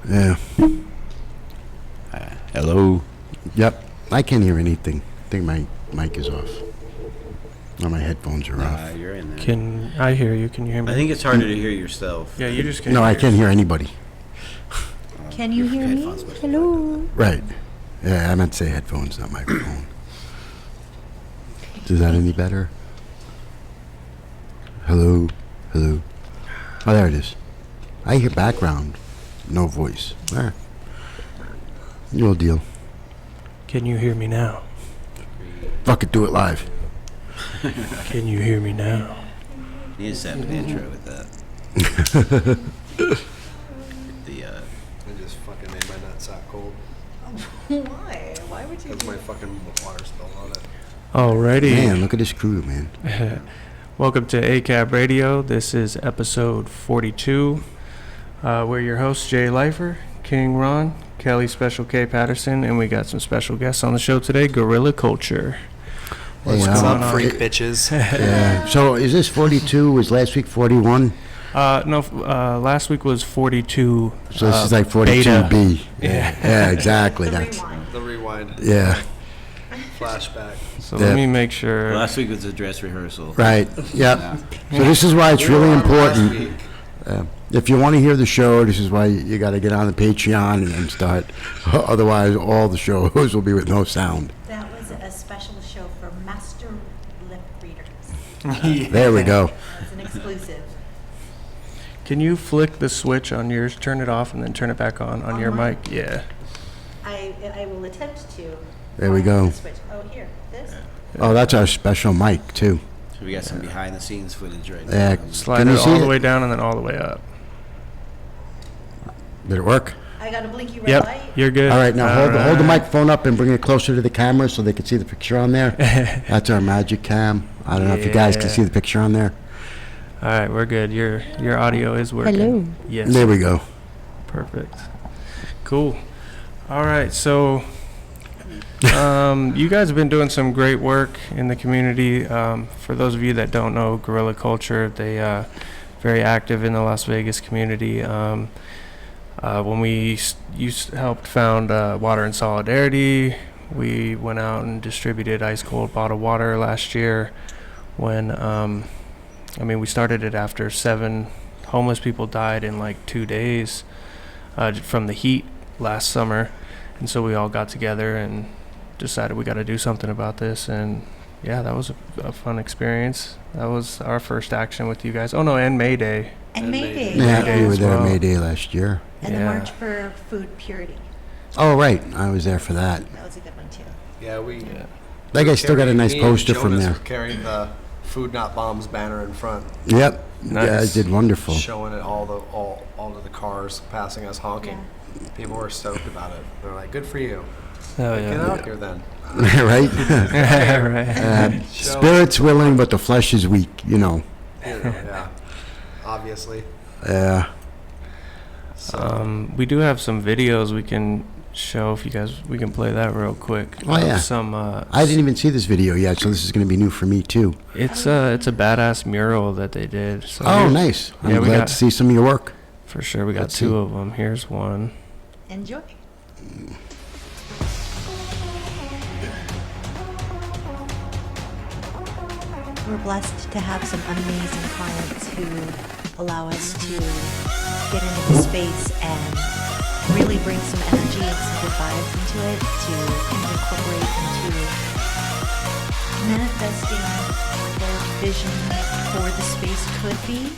Yeah. Hello. Yep. I can't hear anything. I think my mic is off. Or my headphones are off. You're in there. Can I hear you? Can you hear me? I think it's harder to hear yourself. Yeah, you just can't. No, I can't hear anybody. Can you hear me? Hello. Right. Yeah, I meant to say headphones, not microphone. Is that any better? Hello? Hello? Oh, there it is. I hear background. No voice. All right. No deal. Can you hear me now? Fuck it, do it live. Can you hear me now? You just have an intro with that. I just fucking made my nutsack cold. Why? Why would you Because my fucking water spilled on it. Alrighty. Man, look at this crew, man. Welcome to ACAB Radio. This is episode 42. We're your hosts, Jay Lyfer, King Ron, Kelly Special K Patterson, and we got some special guests on the show today, Guerrilla Culture. What's going on? Freak bitches? Yeah. So is this 42? Was last week 41? No, last week was 42. So this is like 42B. Yeah, exactly. the That's rewind? The rewind. yeah. Flashback. So let me make sure. Last week was a dress rehearsal. Right. Yep. So this is why it's really important. If you want to hear the show, this is why you got to get on the Patreon and start. Otherwise, all the shows will be with no sound. That was a special show for master lip readers. Yeah. There we go. It's an exclusive. Can you flick the switch on yours, turn it off, and then turn it back on your mine? mic? Yeah. I will attempt to. There we find go. the switch. Oh, here. This? Oh, that's our special mic too. So we got some behind the scenes footage right Yeah. now. Slide Can it you see all the it? way down and then all the way up. Did it work? I got a blinky red Yep, light. you're good. All right. Now hold the Alright. microphone up and bring it closer to the camera so they can see the picture on there. That's our magic cam. I don't know if you guys can Yeah. see the picture on there. All right, we're good. Your audio is working. Hello. Yes. There we go. Perfect. Cool. All right, so you guys have been doing some great work in the community. For those of you that don't know Guerrilla Culture, they very active in the Las Vegas community. When we helped found Water and Solidarity, we went out and distributed ice cold bottled water last year. When we started it after 7 homeless people died in like 2 days from the heat last summer, and so we all got together and decided we got to do something about this. And yeah, that was a fun experience. That was our first action with you guys. Oh no, and May Day. And maybe. Yeah, we were as there well. May Day last year. And the Yeah. March for Food Purity. Oh, right. I was there for that. That was a good one, too. Yeah, we. Yeah. That guy still got a nice me and poster from Jonas there. were carrying the Food Not Bombs banner in front, Yep. Nice. Yeah, it did wonderful. showing it all of the cars passing us honking. People were stoked about it. They're like, "Good for you. Oh Get yeah. out here then." Right? Right. Spirit's willing, but the flesh is weak, you know. Yeah, obviously. Yeah. So, We do have some videos we can show if you guys. We can play that real quick. Oh, of yeah. Some. I didn't even see this video yet, so this is going to be new for me, too. It's a badass mural that they did. So Oh, here's- nice. I'm yeah, we glad got- to see some of your work. For sure, we got Let's 2 see. of them. Here's one. Enjoy. We're blessed to have some amazing clients who allow us to get into the space and really bring some energy and some good vibes into it to kind of incorporate into manifesting their vision for the space could be,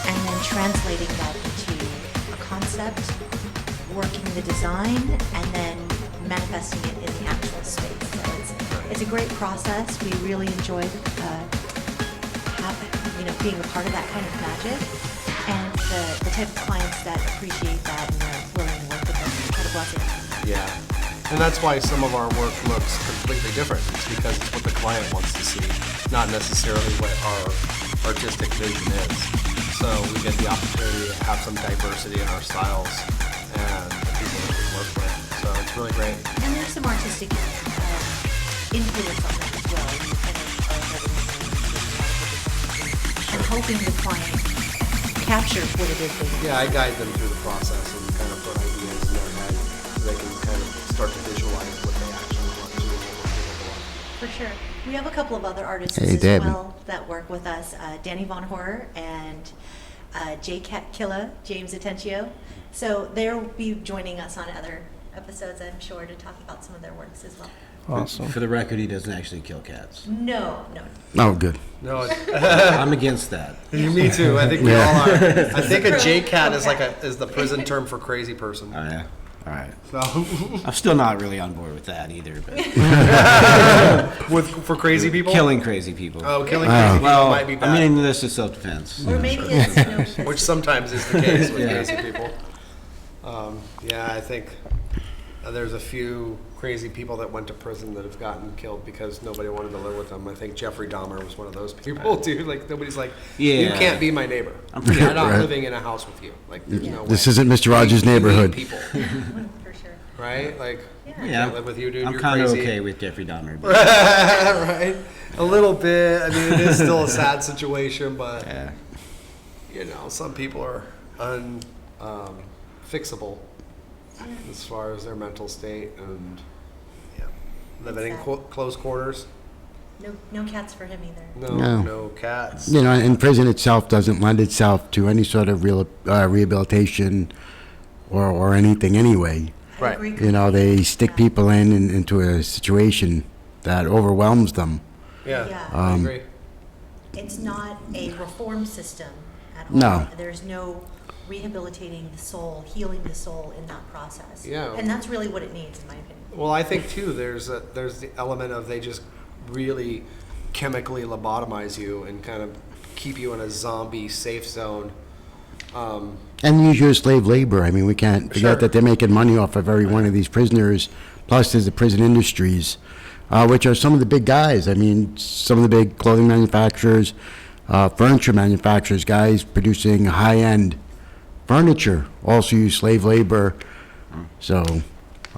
and then translating that into a concept, working the design, and then manifesting it in the actual space. So it's a great process. We really enjoy being a part of that kind of magic, and the type of clients that appreciate that and are willing to work with us. What a blessing. yeah, and that's why some of our work looks completely different. It's because it's what the client wants to see, not necessarily what our artistic vision is. So we get the opportunity to have some diversity in our styles and the people that we work with. So it's really great. And there's some artistic influence on that as well. You kind of are having and hoping the client captures what it is they want. Yeah, I guide them through the process and kind of put sure. We have a couple of other artists Hey, as David. well that work with us. Danny Von Horror and J-Cat Killa, James Atencio. So they'll be joining us on other episodes, I'm sure, to talk about some of their works as well. Awesome. For the record, he doesn't actually kill cats. No. Oh, good. No, I'm against that. me too. I think we Yeah. all are. I think a Pro- J-cat is pro-cat. is the prison term for crazy person. Oh, yeah. All right. So, I'm still not really on board with that either, but for crazy people. killing crazy people. Oh, killing crazy people well, might be bad. I mean, this is self-defense. Or maybe it's, because Which sometimes is the case with Yeah. crazy people. Yeah, I think there's a few crazy people that went to prison that have gotten killed because nobody wanted to live with them. I think Jeffrey Dahmer was one of those people, dude. Like, nobody's like, you Yeah. can't be my neighbor. I'm pretty- I'm not Right. living in a house with you. Like, there's no way. This isn't Mr. Rogers' You hate neighborhood. people, for sure. right? Like, I Yeah, can't live with you, dude. I'm You're kind of crazy. okay with Jeffrey Dahmer. But, Right? A little bit. I mean, it is still a sad situation, but yeah. you know, some people are fixable as far as their mental state and living in Exactly. close quarters. No cats for him either. No. No cats. You know, and prison itself doesn't lend itself to any sort of rehabilitation or anything anyway. I Right. agree You know, they stick Yeah. people into a situation that overwhelms them. Yeah, Yeah. I agree. It's not a reform system at all. No. There's no rehabilitating the soul, healing the soul in that process. Yeah. And that's really what it needs, in my opinion. Well, I think too, there's the element of they just really chemically lobotomize you and kind of keep you in a zombie safe zone. And use your slave labor. I mean, we can't forget Sure. that they're making money off of every one of these prisoners. Plus, there's the prison industries, which are some of the big guys. I mean, some of the big clothing manufacturers, furniture manufacturers, guys producing high-end furniture also use slave labor. So,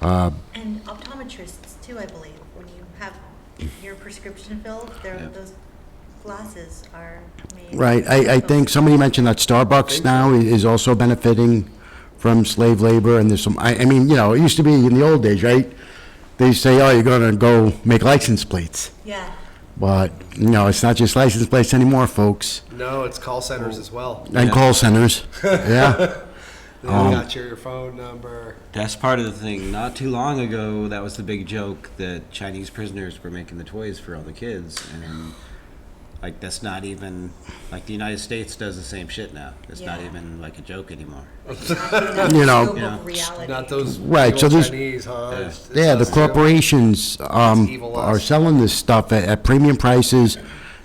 And optometrists too, I believe. When you have your prescription filled, those glasses are made. right. I think somebody mentioned that Starbucks now is also benefiting from slave labor, and there's some. I mean, you know, it used to be in the old days, right? They say, "Oh, you're going to go make license plates," Yeah. but you know, it's not just license plates anymore, folks. No, it's call centers as well. And Yeah. call centers. Yeah. They got your phone number. That's part of the thing. Not too long ago, that was the big joke that Chinese prisoners were making the toys for all the kids. And, like, that's not even, like, the United States does the same shit now. It's not Yeah. even, like, a joke anymore. You know. Scope Yeah. of reality. Not those Right, evil so there's- Chinese, huh? Yeah. It's Yeah, the us, too. corporations evil are us. selling this stuff at premium prices,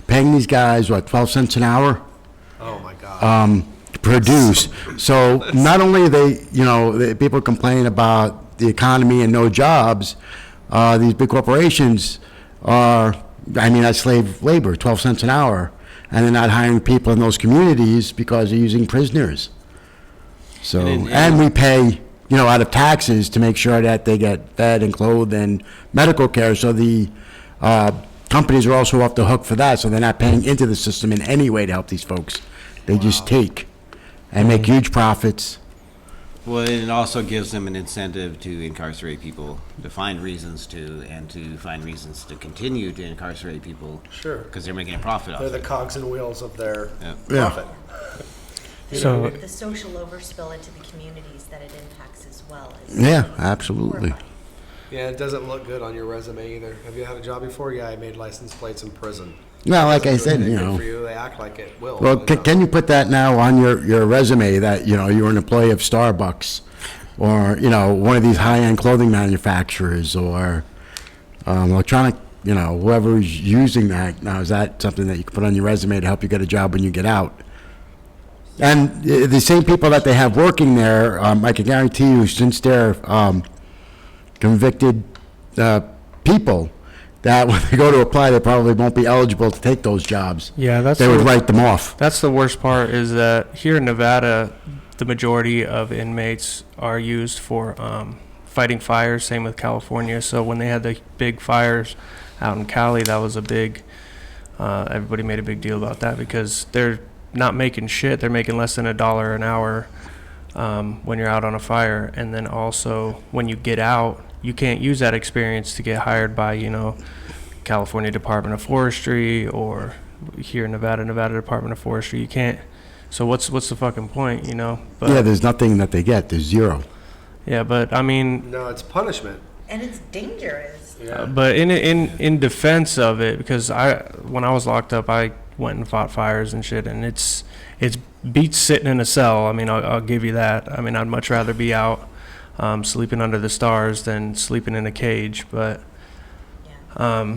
paying these guys, what, 12 cents an hour? Oh my God. To produce. So not only are they, you know, people complain about the economy and no jobs, these big corporations are, I mean, that's slave labor, 12 cents an hour, and they're not hiring people in those communities because they're using prisoners. So, and we pay, you know, out of taxes to make sure that they get fed and clothed and medical care, so the companies are also off the hook for that, so they're not paying into the system in any way to help these folks. They just take and make huge profits. Well, it also gives them an incentive to incarcerate people, to find reasons to, and to find reasons to continue to incarcerate people. Sure. Because they're making a profit off They're the it. cogs and wheels of their Yeah. Yeah. profit. So The social overspill into the communities that it impacts as well. Yeah, absolutely. horrifying. Yeah, it doesn't look good on your resume either. Have you had a job before? Yeah, I made license plates in prison. Well, like I Doesn't do said, anything you good know. for you. They act like it will. Well, but can you put that now on your resume that, you know, you're an employee of Starbucks or, you know, one of these high-end clothing manufacturers or electronic, you know, whoever's using that. Now, is that something that you can put on your resume to help you get a job when you get out? And the same people that they have working there, I can guarantee you, since they're convicted people, that when they go to apply, they probably won't be eligible to take those jobs. yeah, that's They would write them off. That's the worst part, is that here in Nevada, the majority of inmates are used for fighting fires, same with California. So when they had the big fires out in Cali, that was a big, everybody made a big deal about that because they're not making shit. They're making less than $1 an hour when you're out on a fire. And then also when you get out, you can't use that experience to get hired by, you know, California Department of Forestry, or here in Nevada Department of Forestry. You can't. So what's the fucking point, you know? But, Yeah, there's nothing that they get. There's zero. Yeah, but I mean, No, it's punishment. And it's dangerous. Yeah. but in defense of it, because when I was locked up, I went and fought fires and shit, and it's beats sitting in a cell. I mean, I'll give you that. I mean, I'd much rather be out sleeping under the stars than sleeping in a cage. But Yeah.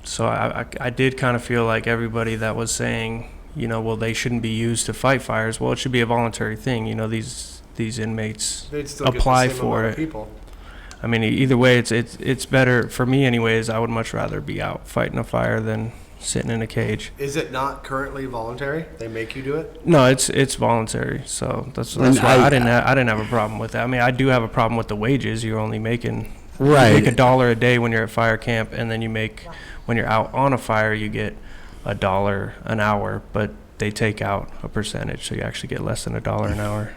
so I did kind of feel like everybody that was saying, you know, well, they shouldn't be used to fight fires. Well, it should be a voluntary thing. You know, these inmates They'd still apply get the same for amount of it. people. I mean, either way, it's better for me, anyways. I would much rather be out fighting a fire than sitting in a cage. Is it not currently voluntary? They make you do it? No, it's voluntary. So that's And why I I didn't have a problem with that. I mean, I do have a problem with the wages. You're only making Right. You make $1 a day when you're at fire camp, and then you make when you're out on a fire, you get $1 an hour, but they take out a percentage, so you actually get less than $1 an hour.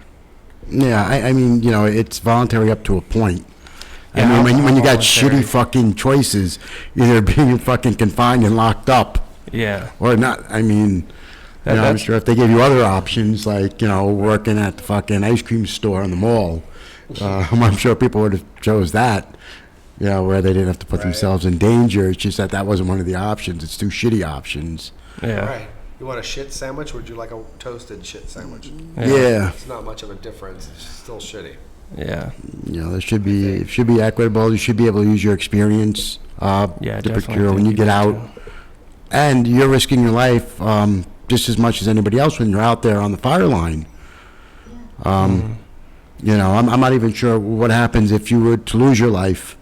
Yeah, I mean, you know, it's voluntary up to a point. Yeah, I mean, when you got voluntary. shitty fucking choices, either being fucking confined and locked up, Yeah. or not. I mean, you know, I'm That's- sure if they gave you other options, like, you know, working at the fucking ice cream store in the mall, I'm sure people would have chose that, you know, where they didn't have to put Right. themselves in danger. It's just that wasn't one of the options. It's two shitty options. Yeah. Right. You want a shit sandwich, or would you like a toasted shit sandwich? Yeah. It's not much of a difference. It's still shitty. Yeah. You know, there should be, it should be equitable. You should be able to use your experience Yeah, to definitely procure when think you get need out. to. And you're risking your life just as much as anybody else when you're out there on the fire line. You know, I'm not even sure what happens if you were to lose your life.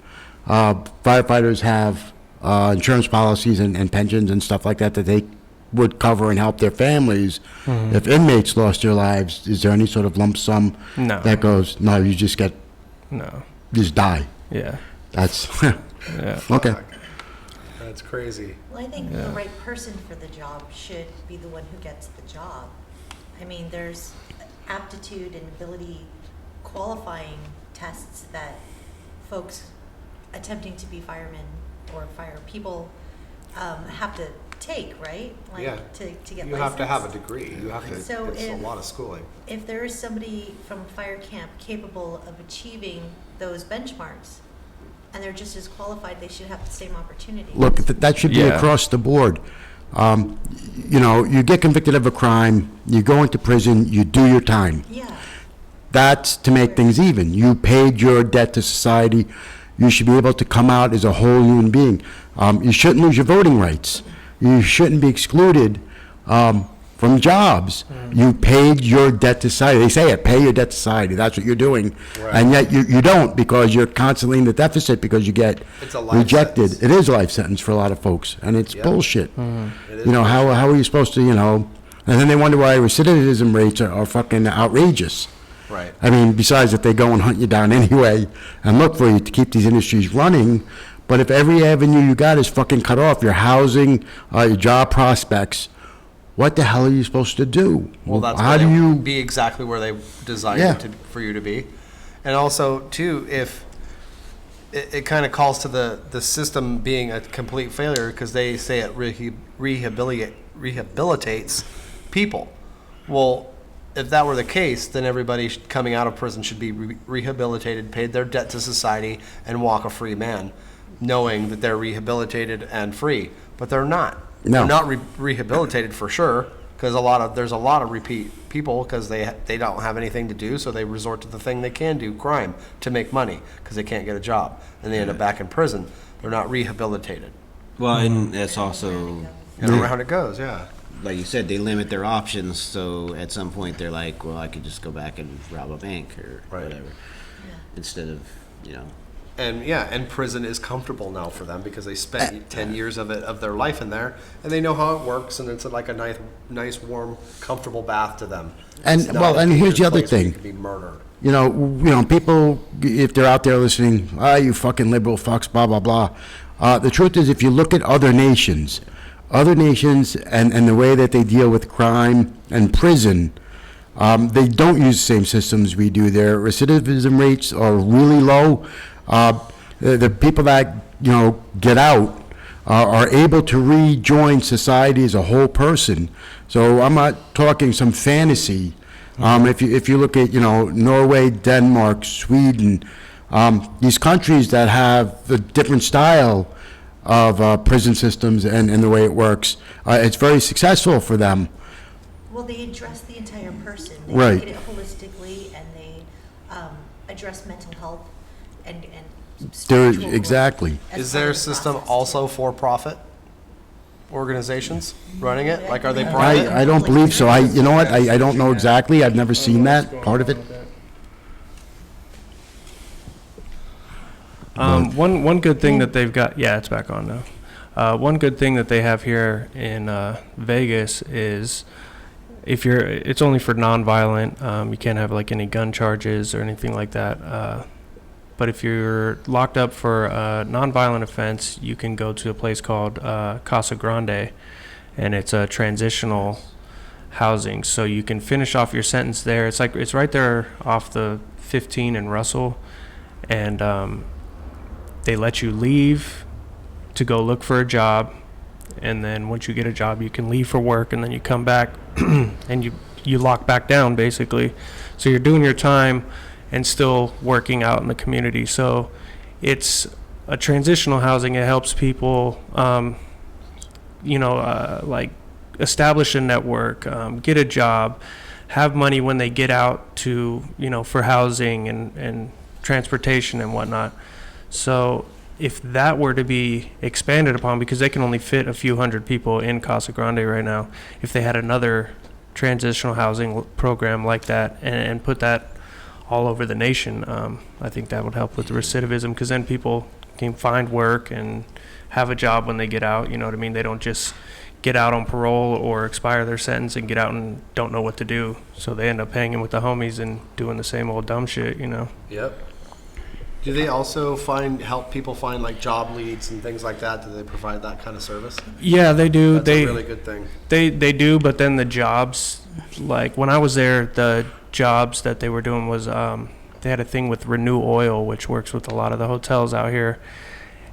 Firefighters have insurance policies and pensions and stuff like that that they would cover and help their families. If inmates lost their lives, is there any sort of lump sum No. that goes, no, you just get, No. just die? Yeah. That's, Yeah. okay. Fuck. That's crazy. Well, I think Yeah. the right person for the job should be the one who gets the job. I mean, there's aptitude and ability qualifying tests that folks attempting to be firemen or fire people have to take, right? Like, Yeah. to get You have to have a licensed. degree. You have to. So it's a if- lot of schooling. If there is somebody from fire camp capable of achieving those benchmarks, and they're just as qualified, they should have the same opportunities. Look, that should be Yeah. across the board. You know, you get convicted of a crime, you go into prison, you do your time. Yeah, That's to make things even. You paid your debt to society. You should be able to come out as a whole human being. You shouldn't lose your voting rights. You shouldn't be excluded from jobs. You paid your debt to society. They say it, pay your debt to society. That's what you're doing. Right. And yet you don't, because you're constantly in the deficit because you get It's a life rejected. sentence. It is a life sentence for a lot of folks, and it's Yeah. bullshit. It is You know, how are you supposed to, you know, and then they wonder why recidivism rates are fucking outrageous. Right. I mean, besides that they go and hunt you down anyway and look for you to keep these industries running, but if every avenue you got is fucking cut off, your housing, your job prospects, what the hell are you supposed to do? Well, that's how why do they you? be exactly where they designed Yeah. it for you to be. And also, too, if it kind of calls to the system being a complete failure, because they say it rehabilitates people. Well, if that were the case, then everybody coming out of prison should be rehabilitated, paid their debt to society, and walk a free man, knowing that they're rehabilitated and free. But they're not. No. They're not rehabilitated for sure, because there's a lot of repeat people because they don't have anything to do, so they resort to the thing they can do, crime, to make money because they can't get a job, and they end up back in prison. They're not rehabilitated. Well, and that's also, And around it goes, yeah. like you said, they limit their options. So at some point, they're like, well, I could just go back and rob a bank or Right. whatever, instead of, you know. And prison is comfortable now for them because they spent 10 years of their life in there, and they know how it works, and it's like a nice, warm, comfortable bath to them. And, It's not well, a and here's dangerous the other place where you thing. could be murdered. You know, people, if they're out there listening, you fucking liberal fucks, blah, blah, blah. The truth is, if you look at other nations and the way that they deal with crime and prison, they don't use the same systems we do. Their recidivism rates are really low. The people that, you know, get out, are able to rejoin society as a whole person. So I'm not talking some fantasy. If you look at, Norway, Denmark, Sweden, these countries that have a different style of prison systems and the way it works, it's very successful for them. Well, they address the entire person. They Right. look at it holistically, and they address mental health and spiritual growth Exactly. as Is part their of the system process, also too. for-profit organizations running it? Like, are they private? I don't believe so. You know what? I don't know exactly. I've never seen that part of it. One good thing that they've got, yeah, it's back on now. One good thing that they have here in Vegas is it's only for nonviolent. You can't have like any gun charges or anything like that. But if you're locked up for a nonviolent offense, you can go to a place called Casa Grande, and it's a transitional housing. So you can finish off your sentence there. It's right there off the 15 in Russell, and they let you leave to go look for a job, and then once you get a job, you can leave for work, and then you come back and you lock back down basically. So you're doing your time and still working out in the community. So it's a transitional housing. It helps people, like establish a network, get a job, have money when they get out to, for housing and transportation and whatnot. So if that were to be expanded upon, because they can only fit a few hundred people in Casa Grande right now, if they had another transitional housing program like that and put that all over the nation, I think that would help with the recidivism, because then people can find work and have a job when they get out. You know what I mean? They don't just get out on parole or expire their sentence and get out and don't know what to do. So they end up hanging with the homies and doing the same old dumb shit, Yep. Do they also help people find like job leads and things like that? Do they provide that kind of service? Yeah, they do. That's a really good thing. They do, but then the jobs, like when I was there, the jobs that they were doing was they had a thing with Renew Oil, which works with a lot of the hotels out here.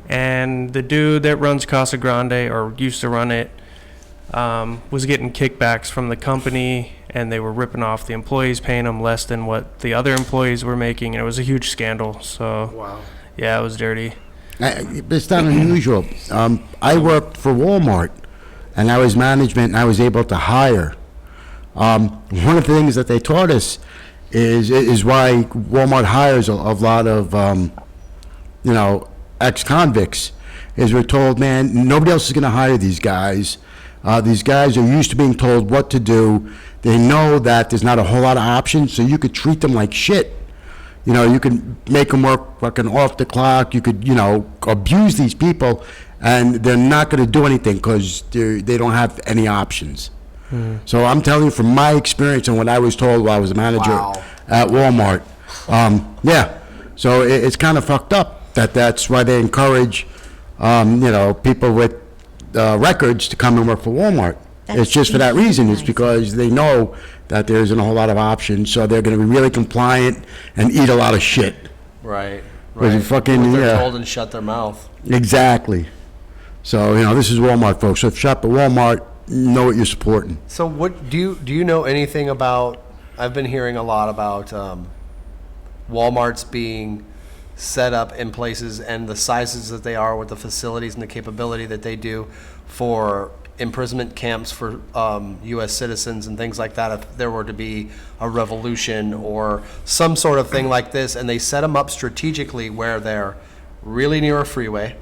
And the dude that runs Casa Grande, or used to run it, was getting kickbacks from the company, and they were ripping off the employees, paying them less than what the other employees were making, and it was a huge scandal. So, Wow. yeah, it was dirty. It's not unusual. I worked for Walmart, and I was management, and I was able to hire. One of the things that they taught us is why Walmart hires a lot of, ex-convicts, is we're told, man, nobody else is going to hire these guys. These guys are used to being told what to do. They know that there's not a whole lot of options, so you could treat them like shit. You could make them work fucking off the clock. You could, abuse these people, and they're not going to do anything because they don't have any options. So I'm telling you from my experience and what I was told while I was a manager at Walmart. So it's kind of fucked up that's why they encourage, people with records to come and work for Walmart. It's just for that reason. It's because they know that there isn't a whole lot of options, so they're going to be really compliant and eat a lot of shit. Right. Was it fucking, What they're yeah. told and shut their mouth. Exactly. So, this is Walmart, folks. So if you shop at Walmart, you know what you're supporting. So what do you know anything about? I've been hearing a lot about Walmarts being set up in places and the sizes that they are with the facilities and the capability that they do for imprisonment camps for U.S. citizens and things like that. If there were to be a revolution or some sort of thing like this, and they set them up strategically where they're really near a freeway.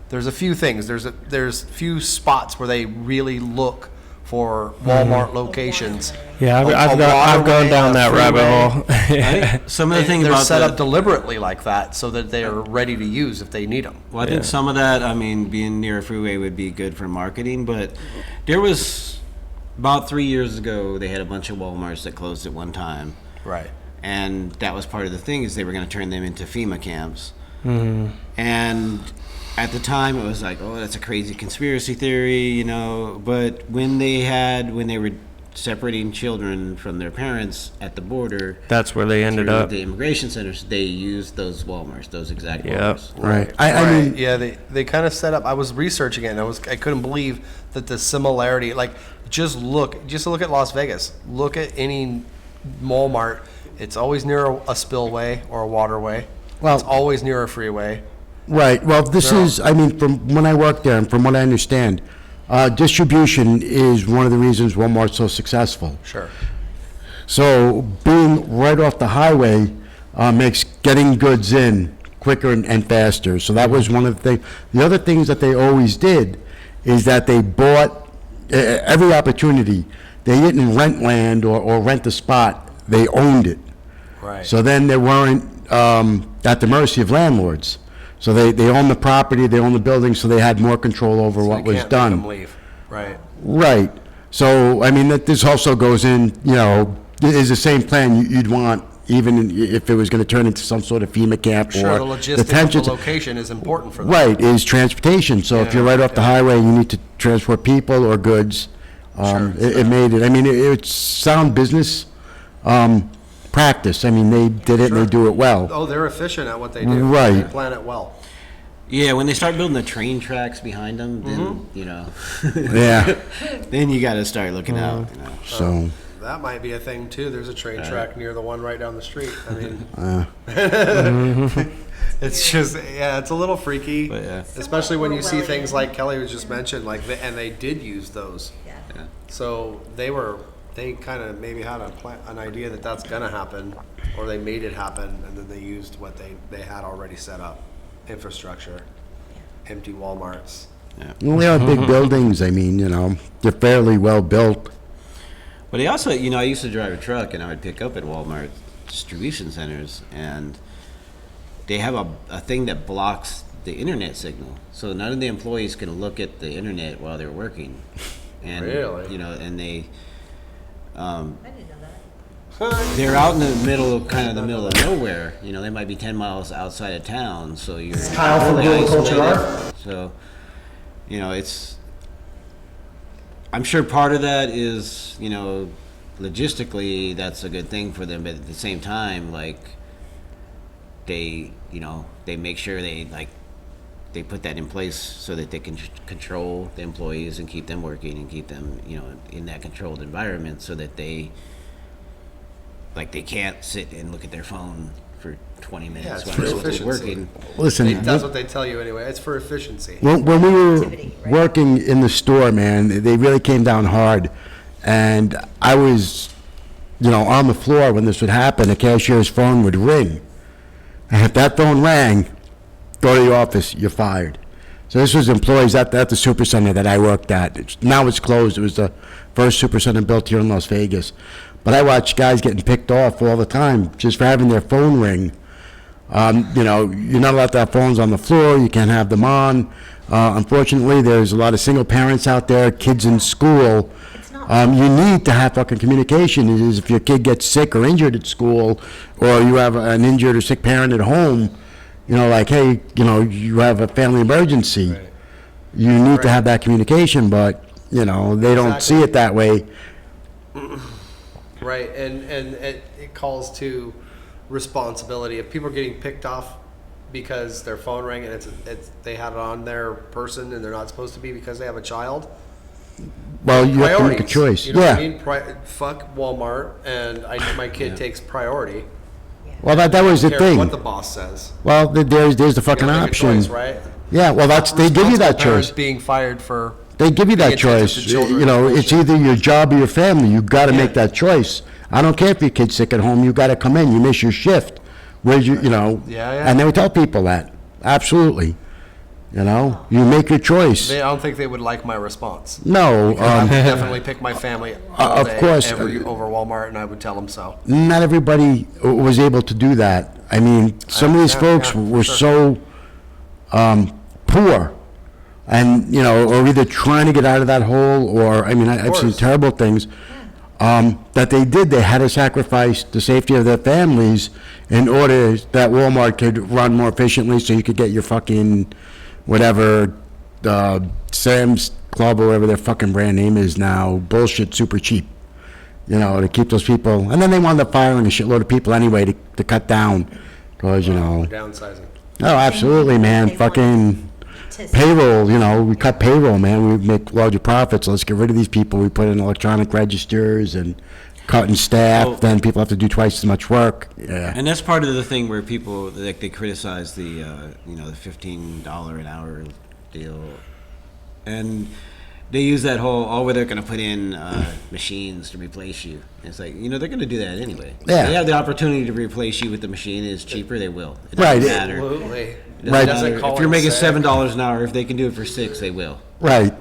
There's a few things. There's few spots where they really look for Walmart locations. Yeah, A I've gone waterway, down a that rabbit freeway. hole. I think some of the things They're about set up deliberately like that so that they are ready to use if they need them. Well, I think some of that, being near a freeway would be good for marketing, but there was, about 3 years ago, they had a bunch of Walmarts that closed at one time. Right. And that was part of the thing, is they were going to turn them into FEMA camps. Mm-hmm. And at the time, it was like, oh, that's a crazy conspiracy theory, but when they were separating children from their parents at the border. That's where they ended through up. the immigration centers. They used those Walmarts, those exact Yep. Walmarts. Right. I mean, Yeah, they kind of set up. I was researching it, and I couldn't believe that the similarity. Like, just look at Las Vegas. Look at any Walmart. It's always near a spillway or a waterway. Well- it's always near a freeway. right. Well, this is, I mean, from when I worked there and from what I understand, distribution is one of the reasons Walmart's so successful. Sure. So being right off the highway makes getting goods in quicker and faster. So that was one of the things. The other things that they always did is that they bought every opportunity. They didn't rent land or rent a spot. They owned it. Right. So then they weren't at the mercy of landlords. So they owned the property, they owned the building, so they had more control over what was Can't done. make them leave. Right. Right. So, I mean, that this also goes in, is the same plan you'd want, even if it was going to turn into some sort of FEMA camp Sure, or the logistics of detention. the location is important for them. Right, is transportation. So if you're right off the highway and you need to transport people or goods, it made it. I mean, it's sound business practice. I mean, they did it and they do it well. Oh, they're efficient at what they do. Right. They plan it well. Yeah, when they start building the train tracks behind them, then, Yeah. then you got to start looking out. So, That might be a thing too. There's a train track near the one right down the street. I mean, it's just, it's a little freaky, But, yeah. especially when you see things like Kelly was just mentioned, and they did use those. Yeah. So they kind of maybe had an idea that that's going to happen, or they made it happen, and then they used what they had already set up, infrastructure, empty Walmarts. we have big buildings. I mean, they're fairly well built. But they also, I used to drive a truck and I would pick up at Walmart distribution centers, and they have a thing that blocks the internet signal. So none of the employees can look at the internet while they're working. And, Really? And they, I didn't know that. they're out in the middle of nowhere. They might be 10 miles outside of town, so you're Kyle from really Guerrilla Culture isolated. So, it's, I'm sure part of that is, logistically that's a good thing for them, but at the same time, like, they make sure they put that in place so that they can control the employees and keep them working and keep them, in that controlled environment, so that they can't sit and look at their phone for 20 minutes it's while for they're supposed to be efficiency. working. Listen, That's what they tell you anyway. It's for efficiency. when we were Activity, right? working in the store, man, they really came down hard. And I was, on the floor when this would happen. The cashier's phone would ring. And if that phone rang, go to the office, you're fired. So this was employees at the supercenter that I worked at. Now it's closed. It was the first supercenter built here in Las Vegas. But I watched guys getting picked off all the time just for having their phone ring. You're not allowed to have phones on the floor. You can't have them on. Unfortunately, there's a lot of single parents out there, kids in school. It's not. You need to have fucking communication. Is if your kid gets sick or injured at school, or you have an injured or sick parent at home, hey, you have a family emergency. Right. You need to Right. have that communication, but, they don't see Exactly. it that way. Right, and it calls to responsibility. If people are getting picked off because their phone rang and they had it on their person and they're not supposed to be because they have a child. Well, you have to make a Priorities, choice. You know Yeah. what I mean? Fuck Walmart, and my kid takes priority. Well, that was the Care what thing. the boss says. Well, there's the You fucking gotta make a option. choice, right? Yeah, well, they give you that Responsible parents choice. being fired for. They give you Being that attentive choice. to children. It's either your job or your family. You got to Yeah. make that choice. I don't care if your kid's sick at home. You got to come in. You miss your shift. Where's you Yeah. And they would tell people that. Absolutely. You make your choice. I don't think they would like my response. No, I would definitely pick my family all of day course. over Walmart, and I would tell them so. not everybody was able to do that. I mean, some of these Yeah, folks yeah, were sure. so poor, and or either trying to get out of that hole, or I've seen course. terrible things that they had to sacrifice the safety of their families in order that Walmart could run more efficiently, so you could get your fucking whatever Sam's Club or whatever their fucking brand name is now, bullshit super cheap. to keep those people. And then they wound up firing a shitload of people anyway to cut down, because, Downsizing. Oh, absolutely, man. They Fucking to- payroll, we cut payroll, man. We make larger profits. Let's get rid of these people. We put in electronic registers and cutting staff. Well- Then people have to do twice as much work. Yeah. And that's part of the thing where people, like, they criticize the, the $15 an hour deal. And they use that whole, they're going to put in machines to replace you. And it's like, they're going to do that anyway. Yeah. If they have the opportunity to replace you with the machine is cheaper, they will. It Right. doesn't matter. Absolutely. It Right. doesn't matter. If you're making $7 an hour, if they can do it for $6, they will. Right.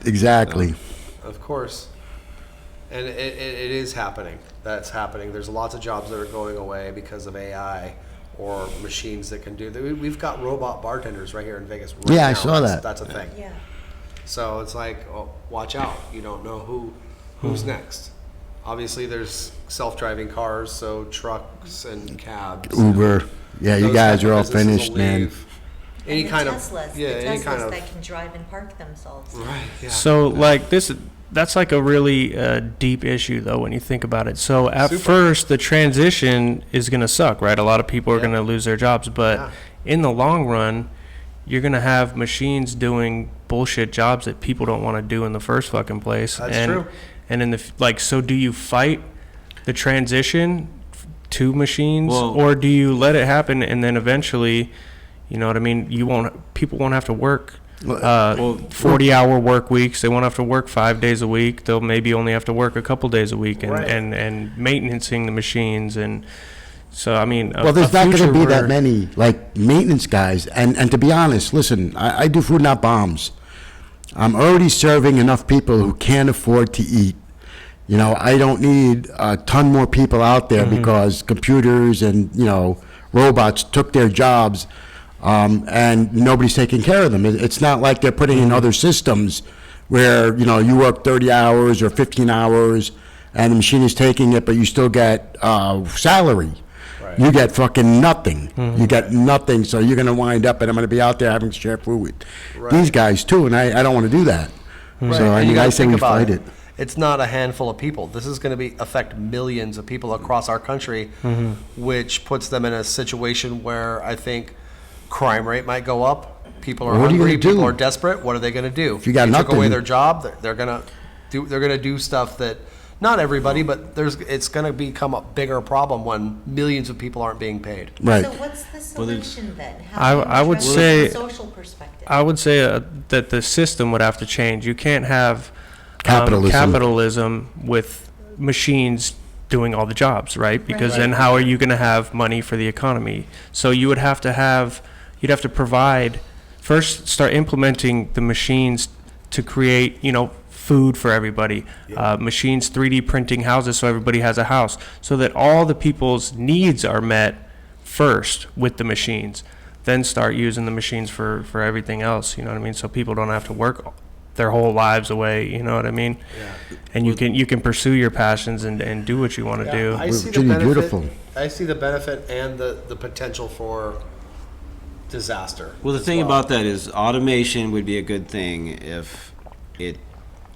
Exactly. Of course. And it is happening. That's happening. There's lots of jobs that are going away because of AI or machines that can do that. We've got robot bartenders right here in Vegas. Right Yeah, I now. saw that. That's a thing. Yeah. So it's like, watch out. You don't know who's next. Obviously, there's self-driving cars, so trucks and cabs. Uber. Yeah, you Those guys type are of all businesses finished, will man. leave. Any And the kind of Teslas, yeah, the any Teslas kind of that can drive and park themselves. right. Yeah. So like that's like a really deep issue though when you think about it. So at Super. first the transition is going to suck, right? A lot of people are going to lose their jobs, but Yeah. in the long run, you're going to have machines doing bullshit jobs that people don't want to do in the first fucking place. That's true. And in the so do you fight the transition to machines, Well- or do you let it happen and then eventually, you know what I mean? People won't have to work 40-hour work weeks. They won't have to work 5 days a week. They'll maybe only have to work a couple days a week, and Right. and maintaining the machines. And so I mean, Well, there's not going to future be that where- many, like, maintenance guys. And to be honest, listen, I do food, not bombs. I'm already serving enough people who can't afford to eat. I don't need a ton more people out there because computers and, robots took their jobs, and nobody's taking care of them. It's not like they're putting in other systems where, you work 30 hours or 15 hours and the machine is taking it, but you still get salary. Right. You get fucking nothing. You get nothing, so you're going to wind up, and I'm going to be out there having to share food with these guys too, and I don't want to do that. Right. So, And you gotta I say think we about fight it. It's not a handful of people. This is going to affect millions of people across our country, which puts them in a situation where I think crime rate might go up. People are Well, what are you hungry. gonna do? People are desperate. What are they going to do? If you got They took nothing- away their job. They're going to do stuff that not everybody, but it's going to become a bigger problem when millions of people aren't being paid. Right. So what's the Well, there's- solution then? I- How do you I would address say- the social perspective? I would say that the system would have to change. You can't have capitalism with machines doing all the jobs, right? Because Right. then how are you going to have money for the economy? So you would have to you'd have to provide, first start implementing the machines to create, food for everybody. Machines 3D printing houses so everybody has a house, so that all the people's needs are met first with the machines. Then start using the machines for everything else, you know what I mean? So people don't have to work their whole lives away, you know what I mean? Yeah. And you can pursue your passions and do what you want to do. I see the Virginia, benefit. beautiful. I see the benefit and the potential for disaster. Well, the as thing about that is automation would be a good thing if it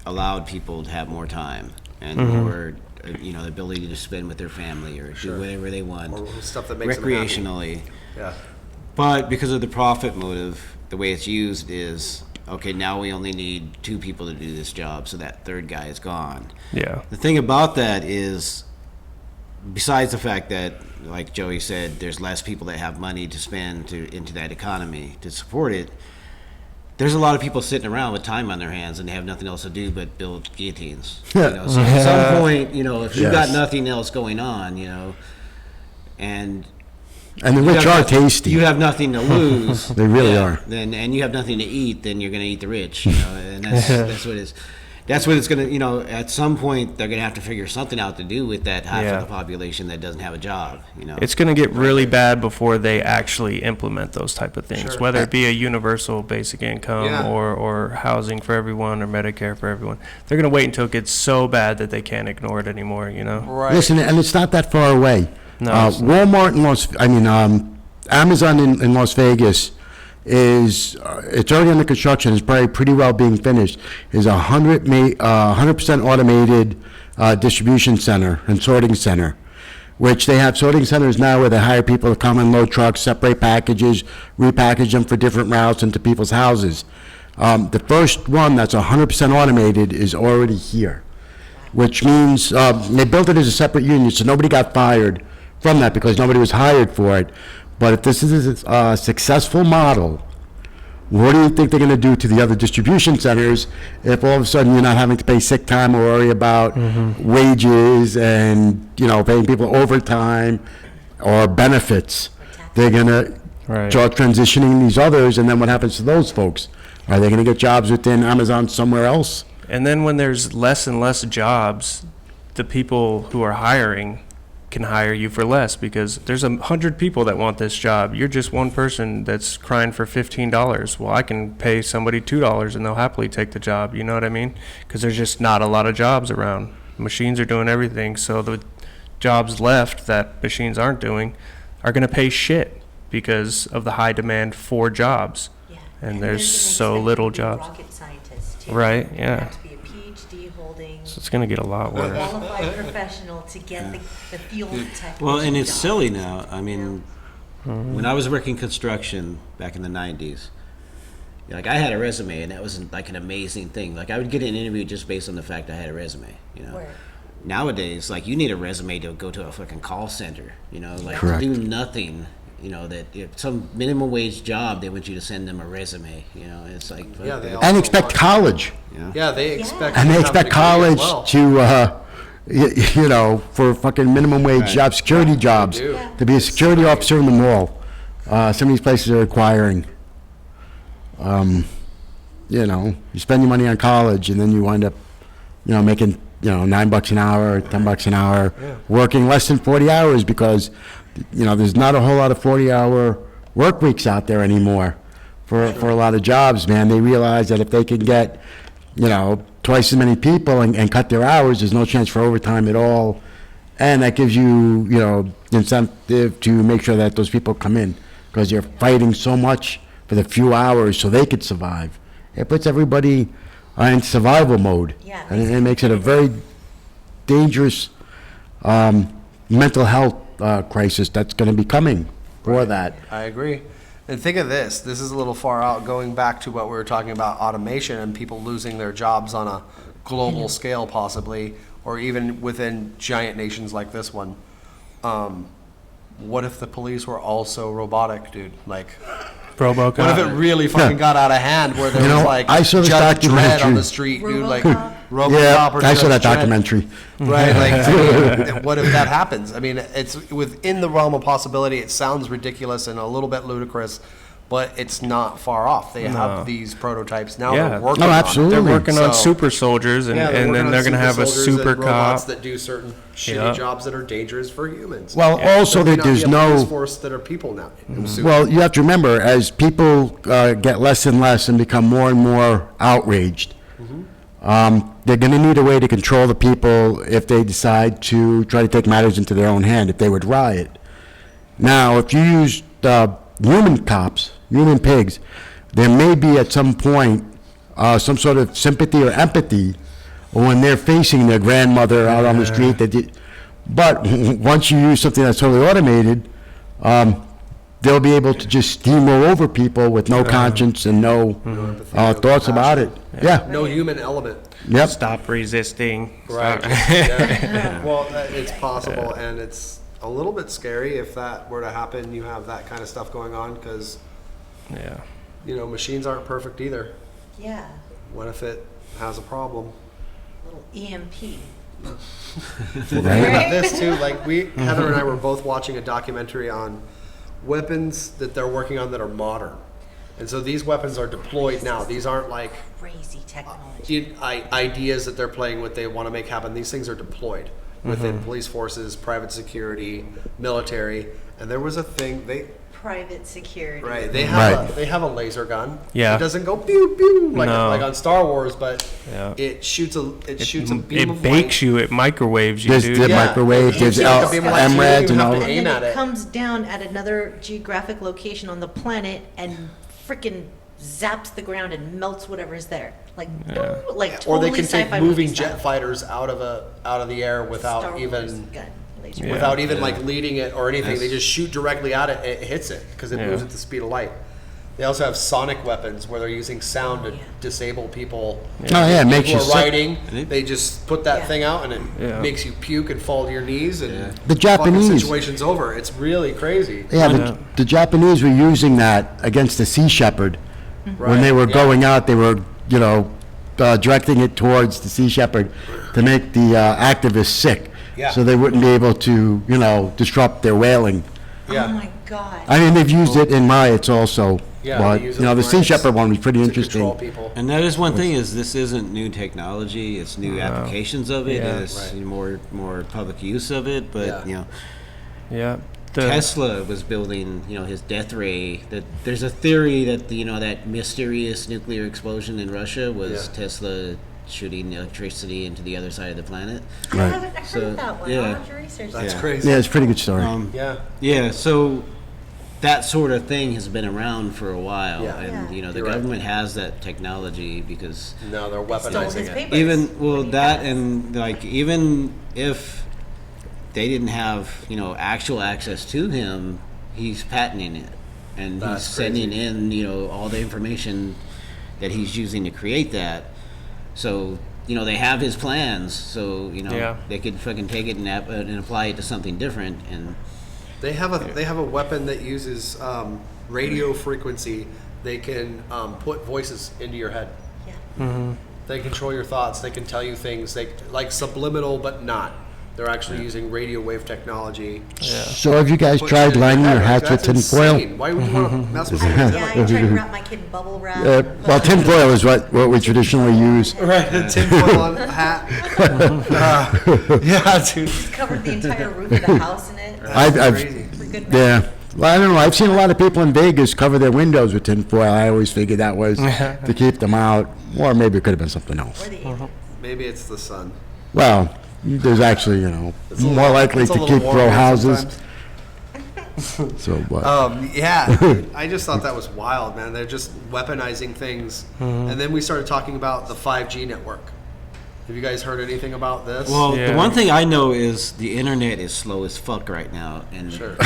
allowed people to have more time and more, the ability to spend with their family or do whatever they want or stuff that makes them happy. recreationally. Yeah. But because of the profit motive, the way it's used is, okay, now we only need 2 people to do this job, so that third guy is gone. Yeah. The thing about that is, besides the fact that, like Joey said, there's less people that have money to spend into that economy to support it, there's a lot of people sitting around with time on their hands and they have nothing else to do but build guillotines. So at some point, if you've got Yes. nothing else going on, and And the you rich have are tasty. you have nothing to lose. They really are. And you have nothing to eat, then you're going to eat the rich. And that's what it's. That's what it's going to. At some point, they're going to have to figure something out to do with that half Yeah. of the population that doesn't have a job. It's going to get really bad before they actually implement those type of things, Sure. whether it be a universal basic income Yeah. or housing for everyone or Medicare for everyone. They're going to wait until it gets so bad that they can't ignore it anymore, Right. Listen, and it's not that far away. No, it's not. Walmart in Amazon in Las Vegas it's already under construction. It's probably pretty well being finished. Is 100% automated distribution center and sorting center, which they have sorting centers now where they hire people to come and load trucks, separate packages, repackage them for different routes into people's houses. The first one that's 100% automated is already here, which means they built it as a separate union, so nobody got fired from that because nobody was hired for it. But if this is a successful model, what do you think they're going to do to the other distribution centers if all of a sudden you're not having to pay sick time or worry about wages and, paying people overtime or benefits? They're going to start transitioning these others, and then what happens to those folks? Are they going to get jobs within Amazon somewhere else? And then when there's less and less jobs, the people who are hiring can hire you for less because there's 100 people that want this job. You're just one person that's crying for $15. Well, I can pay somebody $2 and they'll happily take the job. You know what I mean? Because there's just not a lot of jobs around. Machines are doing everything. So the jobs left that machines aren't doing are going to pay shit because of the high demand for jobs. Yeah. And they're there's gonna so expect little you to be a jobs. rocket scientist, too. Right, You yeah. have to be a PhD holding, So it's going to get a lot worse. qualified professional to get the field technician Well, and it's job. silly now. I mean, when I was working construction back in the 90s, like I had a resume, and that wasn't like an amazing thing. Like I would get an interview just based on the fact I had a resume, Word. Nowadays, like you need a resume to go to a fucking call center, like Correct. to do nothing. That if some minimum wage job, they want you to send them a resume. It's like fuck Yeah, they that. all- And expect college. Yeah, they expect. And you they to have a expect degree as college well. to, for fucking minimum wage Right. jobs, security jobs, do. to be a security officer in the mall. Some of these places are requiring, you spend your money on college and then you wind up, making, $9 an hour, $10 an hour, working less than 40 hours because, there's not a whole lot of 40-hour work weeks out there anymore for a lot of jobs, man. They realize that if they can get, twice as many people and cut their hours, there's no chance for overtime at all. And that gives you, incentive to make sure that those people come in because you're fighting so much for the few hours so they could survive. It puts everybody in survival mode. Yeah, And it makes it a very dangerous mental health crisis that's going to be coming for that. I agree. And think of this. This is a little far out, going back to what we were talking about, automation and people losing their jobs on a global scale possibly, or even within giant nations like this one. What if the police were also robotic, dude? Like, RoboCop. what if it really fucking got out of hand where there was like I saw this Judge Dredd documentary. on the street, dude, like RoboCop? RoboCop or I saw that Judge Dredd. documentary. Right, like, what if that happens? I mean, it's within the realm of possibility. It sounds ridiculous and a little bit ludicrous, but it's not far off. They have these prototypes now. Yeah. They're working No, on it. absolutely. They're working on So- super soldiers, and, Yeah, and then they're going to have a super robots cop. that do certain shitty Yeah. jobs that are dangerous for humans. Well, also There may that not be there's a police no... force that are people now. Well, you have to remember, as people get less and less and become more and more outraged, they're going to need a way to control the people if they decide to try to take matters into their own hand, if they would riot. Now, if you use human cops, human pigs, there may be at some point some sort of sympathy or empathy when they're facing their grandmother out on the street. But once you use something that's totally automated, they'll be able to just steamroll over people with no conscience and no thoughts about it. Yeah. No human element. Yep. Stop resisting. Right. Stop. Yeah. Well, it's possible, and it's a little bit scary if that were to happen. You have that kind of stuff going on because, Yeah. machines aren't perfect either. Yeah, What if it has a problem? little EMP. Think about this too. Like Heather and I were both watching a documentary on weapons that they're working on that are modern, and so these weapons are deployed now. These aren't like Crazy technology. ideas that they're playing with. They want to make happen. These things are deployed within police forces, private security, military. And there was a thing Private security. they have Right. they have a laser gun. Yeah. It doesn't go pew pew like No. like on Star Wars, but Yeah. it shoots a beam It of bakes light. you. It microwaves you, There's dude. the Yeah. microwave, It there's shoots like a beam of light, so you MRADs don't and have all. to aim And then at it it. comes down at another geographic location on the planet and freaking zaps the ground and melts whatever's there. Like, Yeah. boom, like Or totally they can take sci-fi moving movie style. jet fighters out of the air without Star Wars even gun, laser Yeah. without even like leading it or anything. Yes. They just shoot directly at it. It hits it because it Yeah. moves at the speed of light. They also have sonic weapons where they're using sound to Yeah. disable people. Oh, yeah, it makes People you are sick. riding. And it- They just put that Yeah. thing out and it Yeah. makes you puke and fall to your knees and Yeah. The fucking Japanese. situation's over. It's really crazy. Yeah, Yeah. the Japanese were using that against the Sea Shepherd. When Right, they were yeah. going out, they were, directing it towards the Sea Shepherd to make the activists sick. Yeah. So they wouldn't be able to, disrupt their whaling. Yeah. Oh my God. I mean, they've used it in riots also. Yeah, But, they use it the in Sea riots Shepherd one was pretty to interesting. control people. And that is one thing, is this isn't new technology, it's new applications of it, Yeah. it's Right. more public use of it, but, Yeah. Yeah. Tesla was building, his death ray. That there's a theory that that mysterious nuclear explosion in Russia was Yeah. Tesla shooting electricity into the other side of the planet. I Right. haven't heard So, that one. yeah. I'll have to research That's that. crazy. Yeah, it's a pretty good story. Yeah. Yeah, so that sort of thing has been around for a while, Yeah. and Yeah. the You're right. government has that technology because Now they're Stole weaponizing his it. papers. even when he that passed. and like even if they didn't have actual access to him, he's patenting it, and That's he's sending crazy. in all the information that he's using to create that. So they have his plans, so Yeah. they could fucking take it and apply it to something different. And They have a weapon that uses radio frequency. They can put voices into your head. Yeah. They control your thoughts. They can tell you things. They like subliminal, but not. They're actually using radio wave technology. So have you guys Put tried shit in your lining your head. hats with That's tinfoil? insane. Why would you want to mess with somebody's Yeah, I head? tried to wrap my kid in bubble wrap. Well, tinfoil is what we traditionally use. Right, a tinfoil on a hat. Yeah, dude. Covered the entire roof of the house in it. I've crazy. For good Yeah. Well, I don't know. I've seen a lot of people in Vegas cover their windows with tinfoil. I always figured that was to keep them out, or maybe it could have been something else. Or the aliens. Maybe it's the sun. Well, there's actually, It's a more little- likely it's a to little keep warm row here houses. sometimes. So, but Yeah, dude, I just thought that was wild, man. They're just weaponizing things. And then we started talking about the 5G network. Have you guys heard anything about this? well, Yeah. the one thing I know is the internet is slow as fuck right now, and Sure.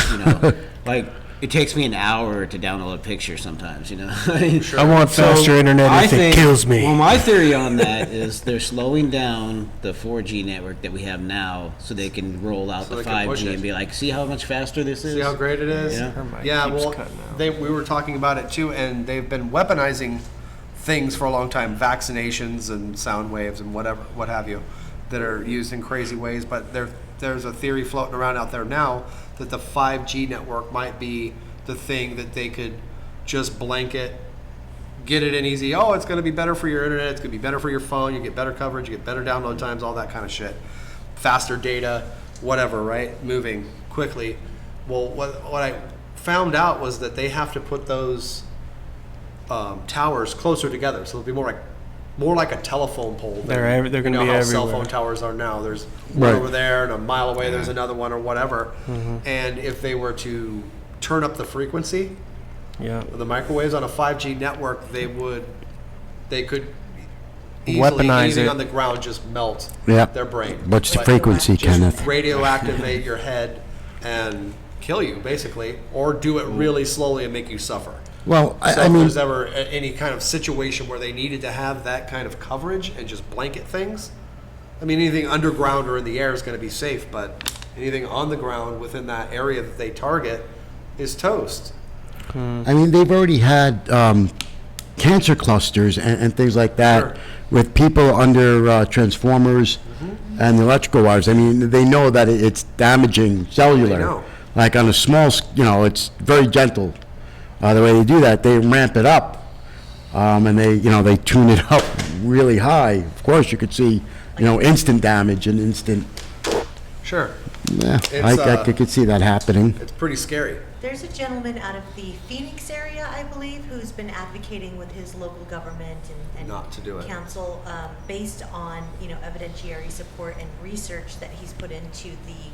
like it takes me an hour to download a picture sometimes. I want faster internet I if it think- kills me. Well, my theory on that is they're slowing down the 4G network that we have now so they can roll out So the they can push 5G it. and be like, see how much faster this is? See how great it is? Yeah. Her mic Yeah, keeps well, cutting out. we were talking about it too, and they've been weaponizing things for a long time, vaccinations and sound waves and what have you, that are used in crazy ways. But there's a theory floating around out there now that the 5G network might be the thing that they could just blanket, get it in easy. Oh, it's going to be better for your internet. It's going to be better for your phone. You get better coverage. You get better download times. All that kind of shit. Faster data, whatever. Right, moving quickly. Well, what I found out was that they have to put those towers closer together, so it'll be more like a telephone pole. than, They're gonna be how cell everywhere. phone towers are now. There's one Right. over there, and a mile away there's another one, or whatever. And if they were to turn up the frequency, Yeah. the microwaves on a 5G network, they could easily, Weaponize anything it. on the ground, just melt Yeah. their brain. What's the But frequency, just Kenneth? radioactivate your head and kill you, basically, or do it really slowly and make you suffer. well, So I if mean, there's ever any kind of situation where they needed to have that kind of coverage and just blanket things, I mean, anything underground or in the air is going to be safe, but anything on the ground within that area that they target is toast. they've already had cancer clusters and things like that Sure. with people under transformers and the electrical wires. I mean, they know that it's damaging cellular. They know. Like on a small, it's very gentle. The way they do that, they ramp it up, and they tune it up really high. Of course, you could see, instant damage and instant. Sure. Yeah, It's, I could see that happening. It's pretty scary. There's a gentleman out of the Phoenix area, I believe, who's been advocating with his local government and Not to do it. council based on evidentiary support and research that he's put into the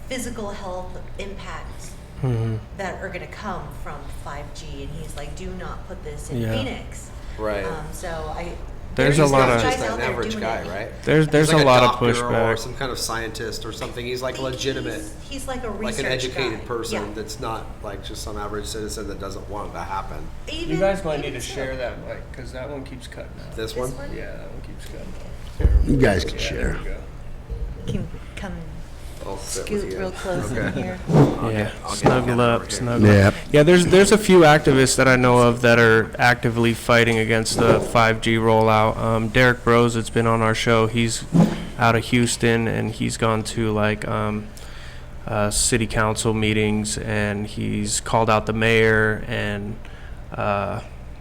physical health impact that are going to come from 5G, and he's like, do not put this in Yeah. Phoenix. Right. There's a He's lot not of just guys out an there average doing guy, it. right? there's He's a like lot of doctor or pushback. some kind of scientist or something. He's like a legitimate, He's like a like research an educated guy. person Yeah. that's not like just some average citizen that doesn't want it to happen. You guys might need even to so. share that mic, because that one keeps cutting out. This This one? one? Yeah, that one keeps cutting out. You guys can Yeah, share. there we go. Can come I'll sit with scoot you. real close in here. Yeah, snuggle up, snuggle Yeah. up. Yeah, there's a few activists that I know of that are actively fighting against the 5G rollout. Derek Bros, that's been on our show, he's out of Houston, and he's gone to like city council meetings, and he's called out the mayor and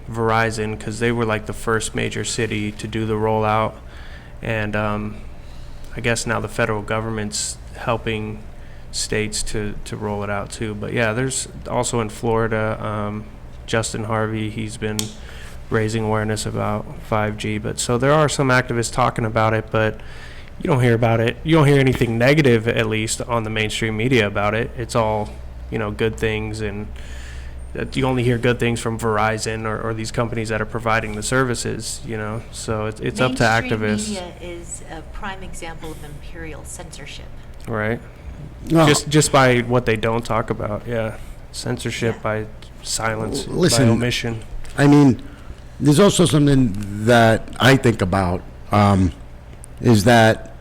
Verizon, because they were like the first major city to do the rollout, and I guess now the federal government's helping states to roll it out too. But yeah, there's also in Florida, Justin Harvey, he's been raising awareness about 5G. But so there are some activists talking about it, but you don't hear about it. You don't hear anything negative, at least on the mainstream media, about it. It's all, good things, and that you only hear good things from Verizon or these companies that are providing the services, so it's up to activists. Mainstream media is a prime example of imperial censorship. Right. No, Just by what they don't talk about, yeah. Censorship Yeah. by silence, Listen, by omission. I mean, there's also something that I think about, is that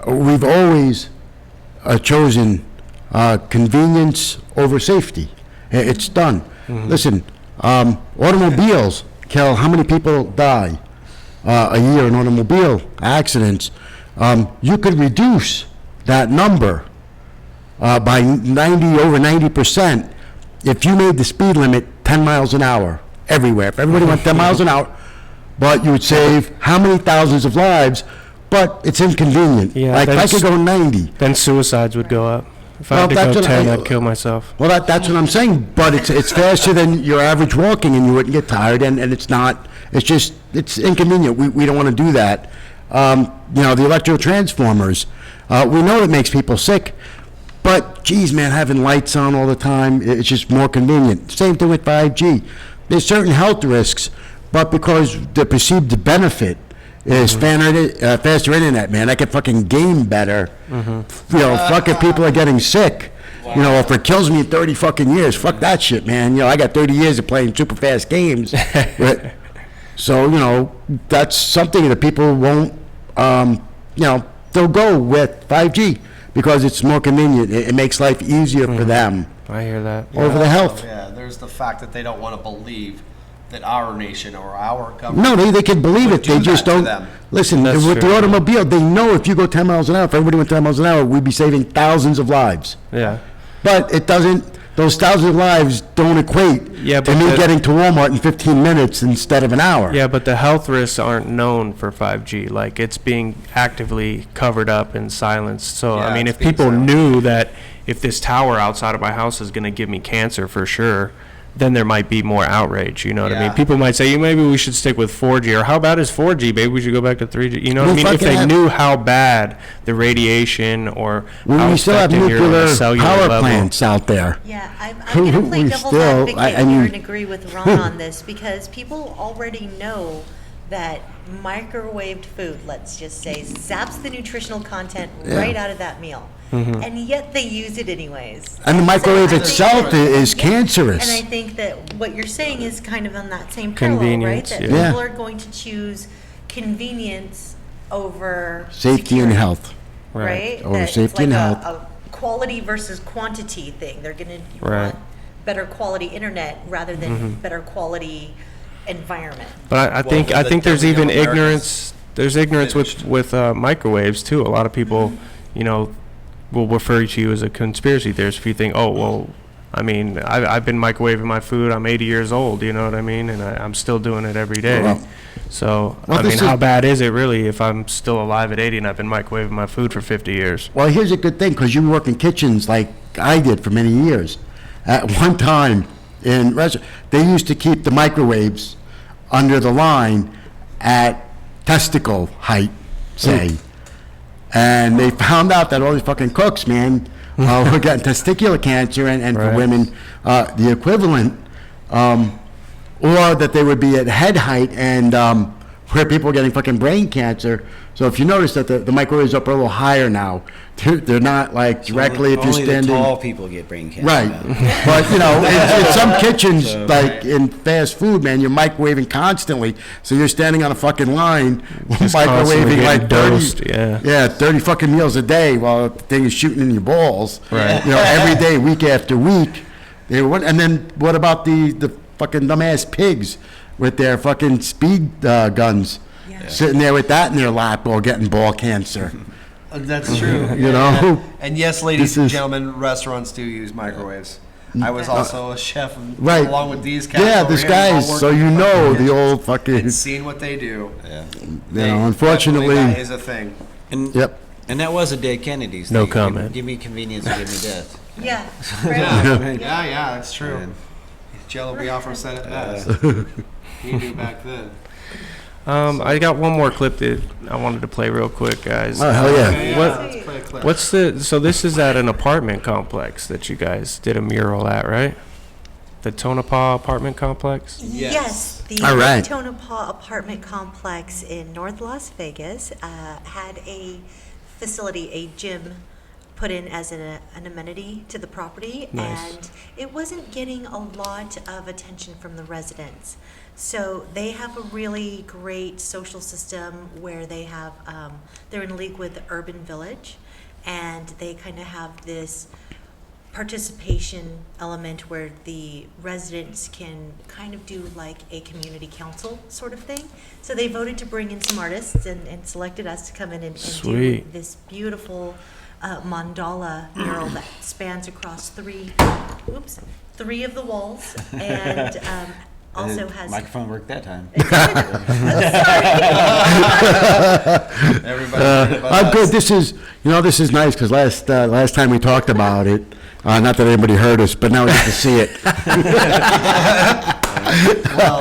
we've always chosen convenience over safety. It's done. Listen, automobiles kill, how many people die a year in automobile accidents? You could reduce that number by over 90% if you made the speed limit 10 miles an hour everywhere. If everybody went 10 miles an hour, but you would save how many thousands of lives, but it's inconvenient. Yeah, Like if I could go 90. Then suicides would go up. If I Well, had to that's go what 10, I- I'd kill myself. Well, that's what I'm saying, but it's faster than your average walking, and you wouldn't get tired, and it's not, it's inconvenient. We don't want to do that. The electrical transformers, we know it makes people sick, but geez, man, having lights on all the time, it's just more convenient. Same thing with 5G. There's certain health risks, but because the perceived benefit is faster internet, man. I could fucking game better. Fuck if people are getting sick. If it kills me in 30 fucking years, fuck that shit, man. I got 30 years of playing super fast games. So, that's something that people won't, they'll go with 5G because it's more convenient. It makes life easier for them I hear that. over the health. Yeah, there's the fact that they don't want to believe that our nation or our government. No, they can believe would it. They do just that to don't. them. Listen, That's with true. the automobile, they know if you go 10 miles an hour, if everybody went 10 miles an hour, we'd be saving thousands of lives. Yeah. But it doesn't, those thousands of lives don't equate Yeah, to but me the- getting to Walmart in 15 minutes instead of an hour. Yeah, but the health risks aren't known for 5G. Like, it's being actively covered up and silenced. So, Yeah, I mean, it's if being people silenced. knew that if this tower outside of my house is going to give me cancer for sure, then there might be more outrage, you know what I mean? Yeah. People might say, maybe we should stick with 4G, or how bad is 4G? Maybe we should go back to 3G. You know what I We mean? If fucking they have- knew how bad the radiation or We how still have affecting your nuclear cellular power level. plants out there. Yeah, I'm going to play We devil's still- advocate I mean- here and agree with Ron on this, because people already know that microwaved food, let's just say, zaps the nutritional content right out of that meal. And yet they use it anyways. And the microwave So I think itself that- is Yeah. cancerous. And I think that what you're saying is kind of on that same parallel, right? Convenience, That yeah. people are going to choose convenience over Safety and security, health. right? Over That it's safety and like health. a quality versus quantity thing. They're going to Right. want better quality internet rather than better quality environment. But I think Well, I the think there's deadly even of America's ignorance. There's ignorance with microwaves too. A lot of people, will refer to you as a conspiracy theorist if you think, oh well, I mean, I've been microwaving my food. I'm 80 years old. You know what I mean? And I'm still doing it every day. Well- So Well, I mean, this how is- bad is it really if I'm still alive at 80 and I've been microwaving my food for 50 years? Well, here's a good thing, because you work in kitchens like I did for many years. At one time in restaurant, they used to keep the microwaves under the line at testicle height, say. And they found out that all these fucking cooks, man, we're getting testicular cancer, and for Right. women, the equivalent, or that they would be at head height, and where people are getting fucking brain cancer. So if you notice that the microwaves up are a little higher now, they're not like directly if you're Only the standing. tall people get brain cancer. Right, now. but in some kitchens, like in fast food, man, you're microwaving constantly. So you're standing on a fucking line, Just constantly microwaving like getting 30, dosed, yeah. 30 fucking meals a day while the thing is shooting in your balls. Right. Every day, week after week. And then what about the fucking dumbass pigs with their fucking speed guns, Yeah. sitting there with that in their lap while getting ball cancer? That's true. You know? And yes, ladies This and is- gentlemen, restaurants do use microwaves. I was also a chef Right. along with these cats. Yeah, over this here, all guys. So working you in know fucking the kitchens old fucking. and seeing what they do. Yeah. Unfortunately. That is a thing. And, Yep. and that was a Dead Kennedys No thing. comment. Give me convenience or give me death. Yeah. Yeah, that's true. And, Jello Biafra said it best. He knew back then. I got one more clip that I wanted to play real quick, guys. Oh, hell yeah. Okay, What- let's play a clip. What's so this is at an apartment complex that you guys did a mural at, right? The Tonopah apartment complex? Yes, the All right. Tonopah apartment complex in North Las Vegas had a facility, a gym, put in as an amenity to the property, Nice. and it wasn't getting a lot of attention from the residents. So they have a really great social system where they have, they're in league with Urban Village, and they kind of have this participation element where the residents can kind of do like a community council sort of thing. So they voted to bring in some artists and selected us to come in and do Sweet. this beautiful mandala mural that spans across three of the walls, and also has. Microphone worked that time. Everybody I'm good. This is nice because last time we talked about it, not that anybody heard us, but now we get to see it. Well,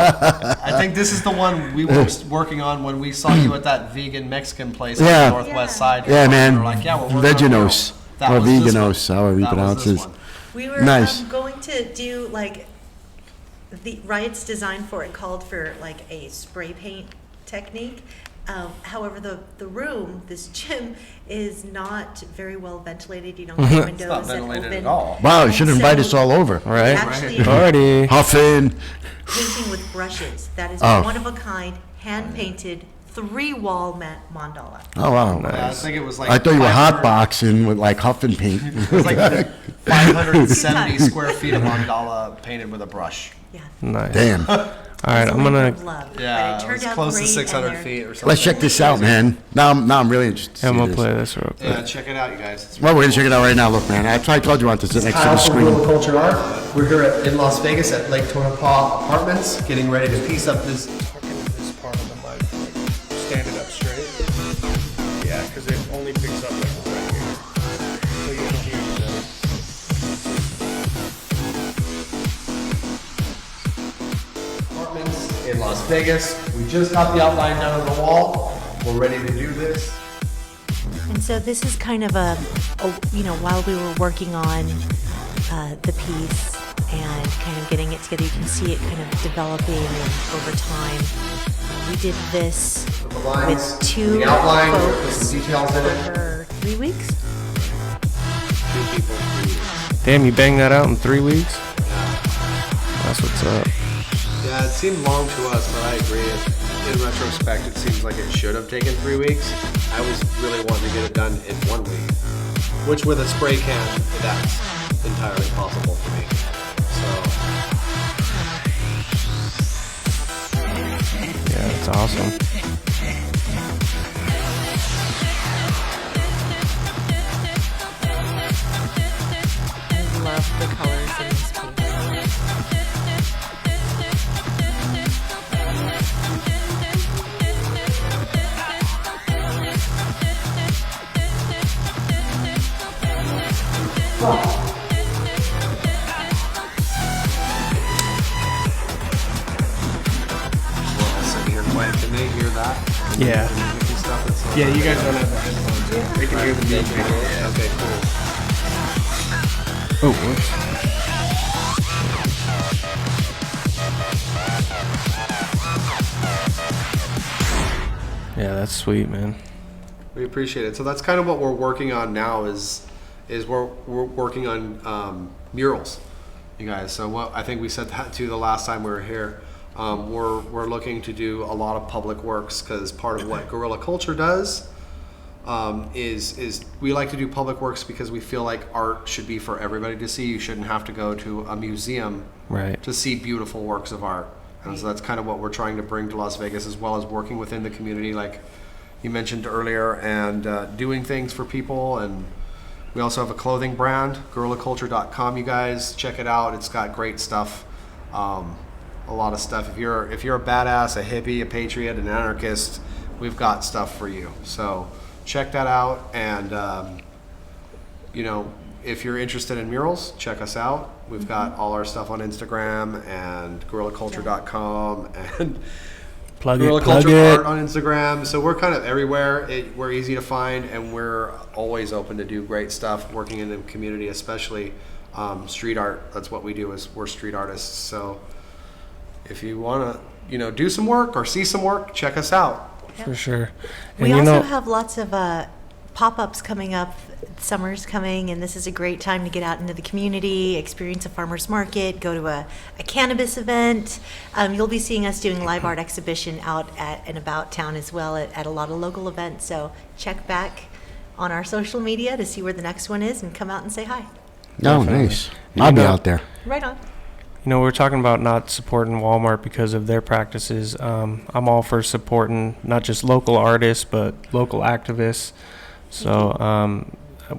I think this is the one we were working on when we saw you at that vegan Mexican place on Yeah. the northwest side. Yeah, man. We were like, yeah, we're working on Veganos, it. That or was this one. veganos, however you That was pronounce this it. one. We were Nice. going to do like the Riot's design for it called for like a spray paint technique. However, the room, this gym, is not very well ventilated. You don't get windows It's not that ventilated open. at all. Wow, you should And invite so us all over. All right. Actually, Party. Huffing. painting with brushes. That is Oh. one of a kind, hand painted, 3-wall mandala. Oh, wow. Yeah, I think it was like. I thought you were 500 hotboxing with like huffing paint. It was like 570 square feet of mandala painted with a brush. Yeah. Nice. Damn. All right, It's a I'm labor gonna. of love, but Yeah, it it turned was out close to great, and 600 they're- feet or something. Let's check this out, man. Now I'm really interested to see I'm gonna this. play this real quick. Yeah, check it out, you guys. It's Well, we're gonna check it out right now. Look, man. I told you I wanted to sit next to the Kyle from Guerrilla screen. Culture Art. We're here in Las Vegas at Lake Tonopah Apartments, getting ready to piece up this. This part of the mic, stand it up straight. Yeah, because it only picks up like right here. So you don't hear it better. Apartments in Las Vegas. We just got the outline done on the wall. We're ready to do this. And so this is kind of while we were working on the piece and kind of getting it together, you can see it kind of developing over time. We did this The lines, with 2 the outline, put folks some details in it. for 3 weeks. Damn, you banged that out in 3 weeks? That's what's up. Yeah, it seemed long to us, but I agree. In retrospect, it seems like it should have taken 3 weeks. I was really wanting to get it done in 1 week, which with a spray can, that's entirely possible for me. So, Yeah, that's awesome. I love the colors in this piece. we're all sitting here quiet. Can they hear that? Yeah. Stuff that's Yeah, you guys don't have the headphones. They can hear the music. Okay, cool. Oh, whoops. Yeah, that's sweet, man. We appreciate it. So that's kind of what we're working on now is we're working on murals, you guys. So what I think we said that too the last time we were here. We're looking to do a lot of public works because part of what Guerrilla Culture does is we like to do public works because we feel like art should be for everybody to see. You shouldn't have to go to a museum Right. to see beautiful works of art. And so that's kind of what we're trying to bring to Las Vegas, as well as working within the community, like you mentioned earlier, and doing things for people. And we also have a clothing brand, guerrillaculture.com. You guys check it out. It's got great stuff, a lot of stuff. If you're a badass, a hippie, a patriot, an anarchist, we've got stuff for you. So check that out. And if you're interested in murals, check us out. We've got all our stuff on Instagram and guerrillaculture.com and Guerrilla Culture Art on Instagram. So we're kind of everywhere. We're easy to find, and we're always open to do great stuff working in the community, especially street art. That's what we do, is we're street artists. So if you want to, do some work or see some work, check us out. For sure. We And also have lots of pop-ups coming up. Summer's coming, and this is a great time to get out into the community, experience a farmer's market, go to a cannabis event. You'll be seeing us doing live art exhibition out at and about town as well at a lot of local events. So check back on our social media to see where the next one is and come out and say hi. Oh, nice. I'll be out there. Right on. we're talking about not supporting Walmart because of their practices. I'm all for supporting not just local artists, but local activists. So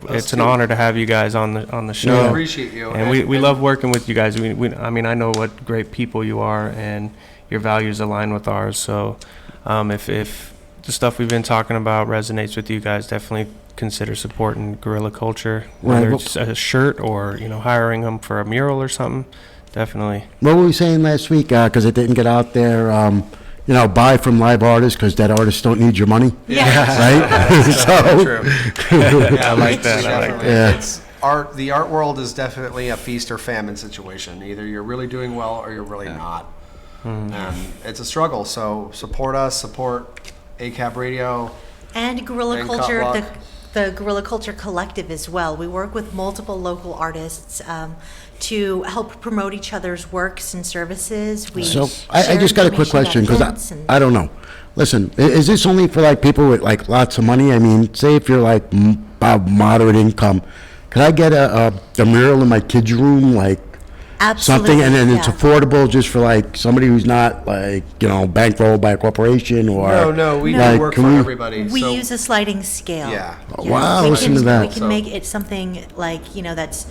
it's an honor to have you guys on the show. We appreciate you. And we love working with you guys. I know what great people you are, and your values align with ours. So if the stuff we've been talking about resonates with you guys, definitely consider supporting Guerrilla Culture, whether it's a shirt or hiring them for a mural or something. Definitely. What were we saying last week? Because it didn't get out there. Buy from live artists because dead artists don't need your money. Yeah. Right? So, True. I like that. I like that. Yeah. It's art. The art world is definitely a feast or famine situation. Either you're really doing well or you're really not. And it's a struggle. So support us. Support ACAB Radio. And Guerrilla And Culture, Cutlock. the Guerrilla Culture Collective as well. We work with multiple local artists to help promote each other's works and services. So I just got a quick question because I don't know. Listen, is this only for like people with like lots of money? I mean, say if you're like moderate income, could I get a mural in my kids' room, like something, and then it's affordable just for like somebody who's not like bankrolled by a corporation or No, we like, do work for can we- everybody. We so use a sliding scale. Yeah. Wow, we listen can, to that. We can make it something like, that's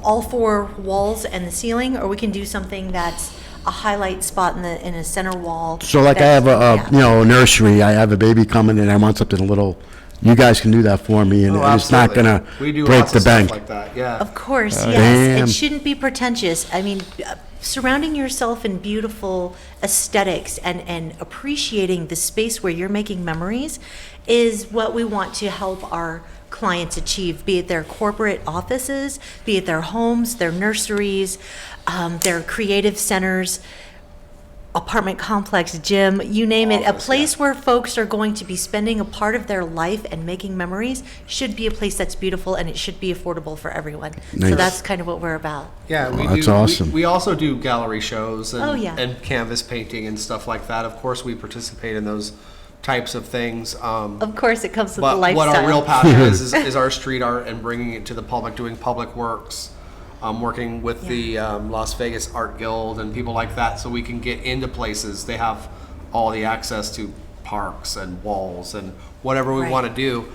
all four walls and the ceiling, or we can do something that's a highlight spot in a center wall. So like I have a nursery, I have a baby coming and I want something a little, you guys can do that for me and it's not gonna we do break lots the of stuff bank. like that. Yeah. Of course, yes. Damn. It shouldn't be pretentious. I mean, surrounding yourself in beautiful aesthetics and appreciating the space where you're making memories is what we want to help our clients achieve, be it their corporate offices, be it their homes, their nurseries, their creative centers, apartment complex, gym, you name it. A place where folks are going to be spending a part of their life and making memories should be a place that's beautiful, and it should be affordable for everyone. Nice. So that's kind of what we're about. Yeah, we that's do. awesome. We also do gallery shows and, yeah. and canvas painting and stuff like that. Of course, we participate in those types of things. Of course, it comes with the But lifestyle. what our real passion is our street art and bringing it to the public, doing public works, working with the Las Vegas Art Guild and people like that, so we can get into places. They have all the access to parks and walls and whatever we Right. want to do.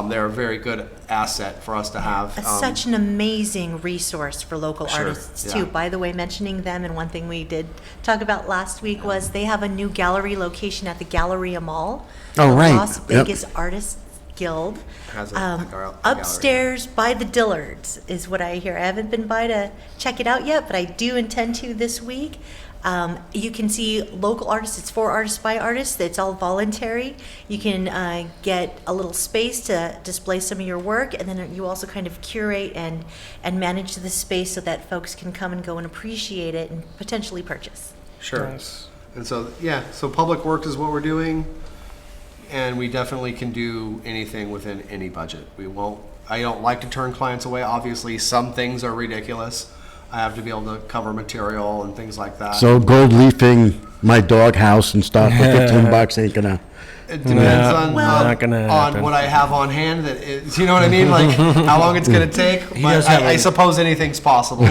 They're a very good asset for us to have. Such an amazing resource for local Sure, artists yeah. too. By the way, mentioning them, and one thing we did talk about last week was they have a new gallery location at the Galleria Mall. Oh, the right. Las Yep. Vegas Artists Guild. Has a gallery. Upstairs by the Dillards is what I hear. I haven't been by to check it out yet, but I do intend to this week. You can see local artists. It's for artists by artists. It's all voluntary. You can get a little space to display some of your work, and then you also kind of curate and manage the space so that folks can come and go and appreciate it and potentially purchase. Sure. Nice. And so, yeah, so public works is what we're doing, and we definitely can do anything within any budget. I don't like to turn clients away. Obviously, some things are ridiculous. I have to be able to cover material and things like that. So gold leafing my dog house and stuff for $15 ain't gonna. It depends on not gonna happen. what I have on hand. That is, you know what I mean? Like how long it's going to take. But I suppose anything's possible.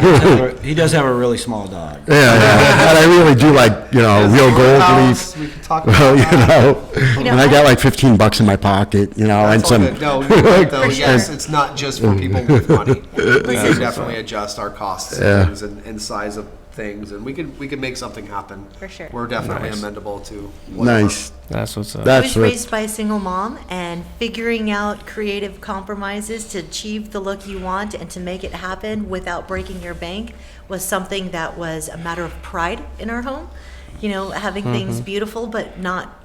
He does have a really small dog. Yeah. But I really do like, real gold House, leaf. we can talk Well, about that. and I got like $15 in my pocket, and That's all some. good. No, you're right, though. Yes, it's not just for people with money. We can definitely adjust our costs Yeah. and things and size of things, and we could make something happen. For sure. We're definitely Nice. amendable to whatever. Nice. That's what's up. I That's was what. raised by a single mom, and figuring out creative compromises to achieve the look you want and to make it happen without breaking your bank was something that was a matter of pride in our home. Having things beautiful, but not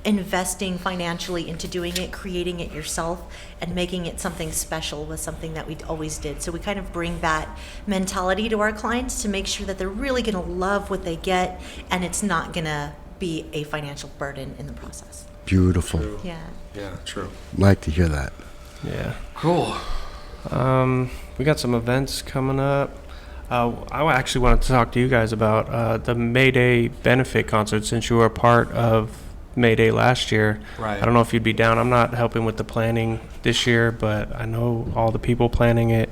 investing financially into doing it, creating it yourself, and making it something special was something that we always did. So we kind of bring that mentality to our clients to make sure that they're really going to love what they get, and it's not going to be a financial burden in the process. Beautiful. Yeah. Yeah, true. Like to hear that. Yeah. Cool. We got some events coming up. I actually wanted to talk to you guys about the May Day benefit concert, since you were a part of May Day last year. Right. I don't know if you'd be down. I'm not helping with the planning this year, but I know all the people planning it,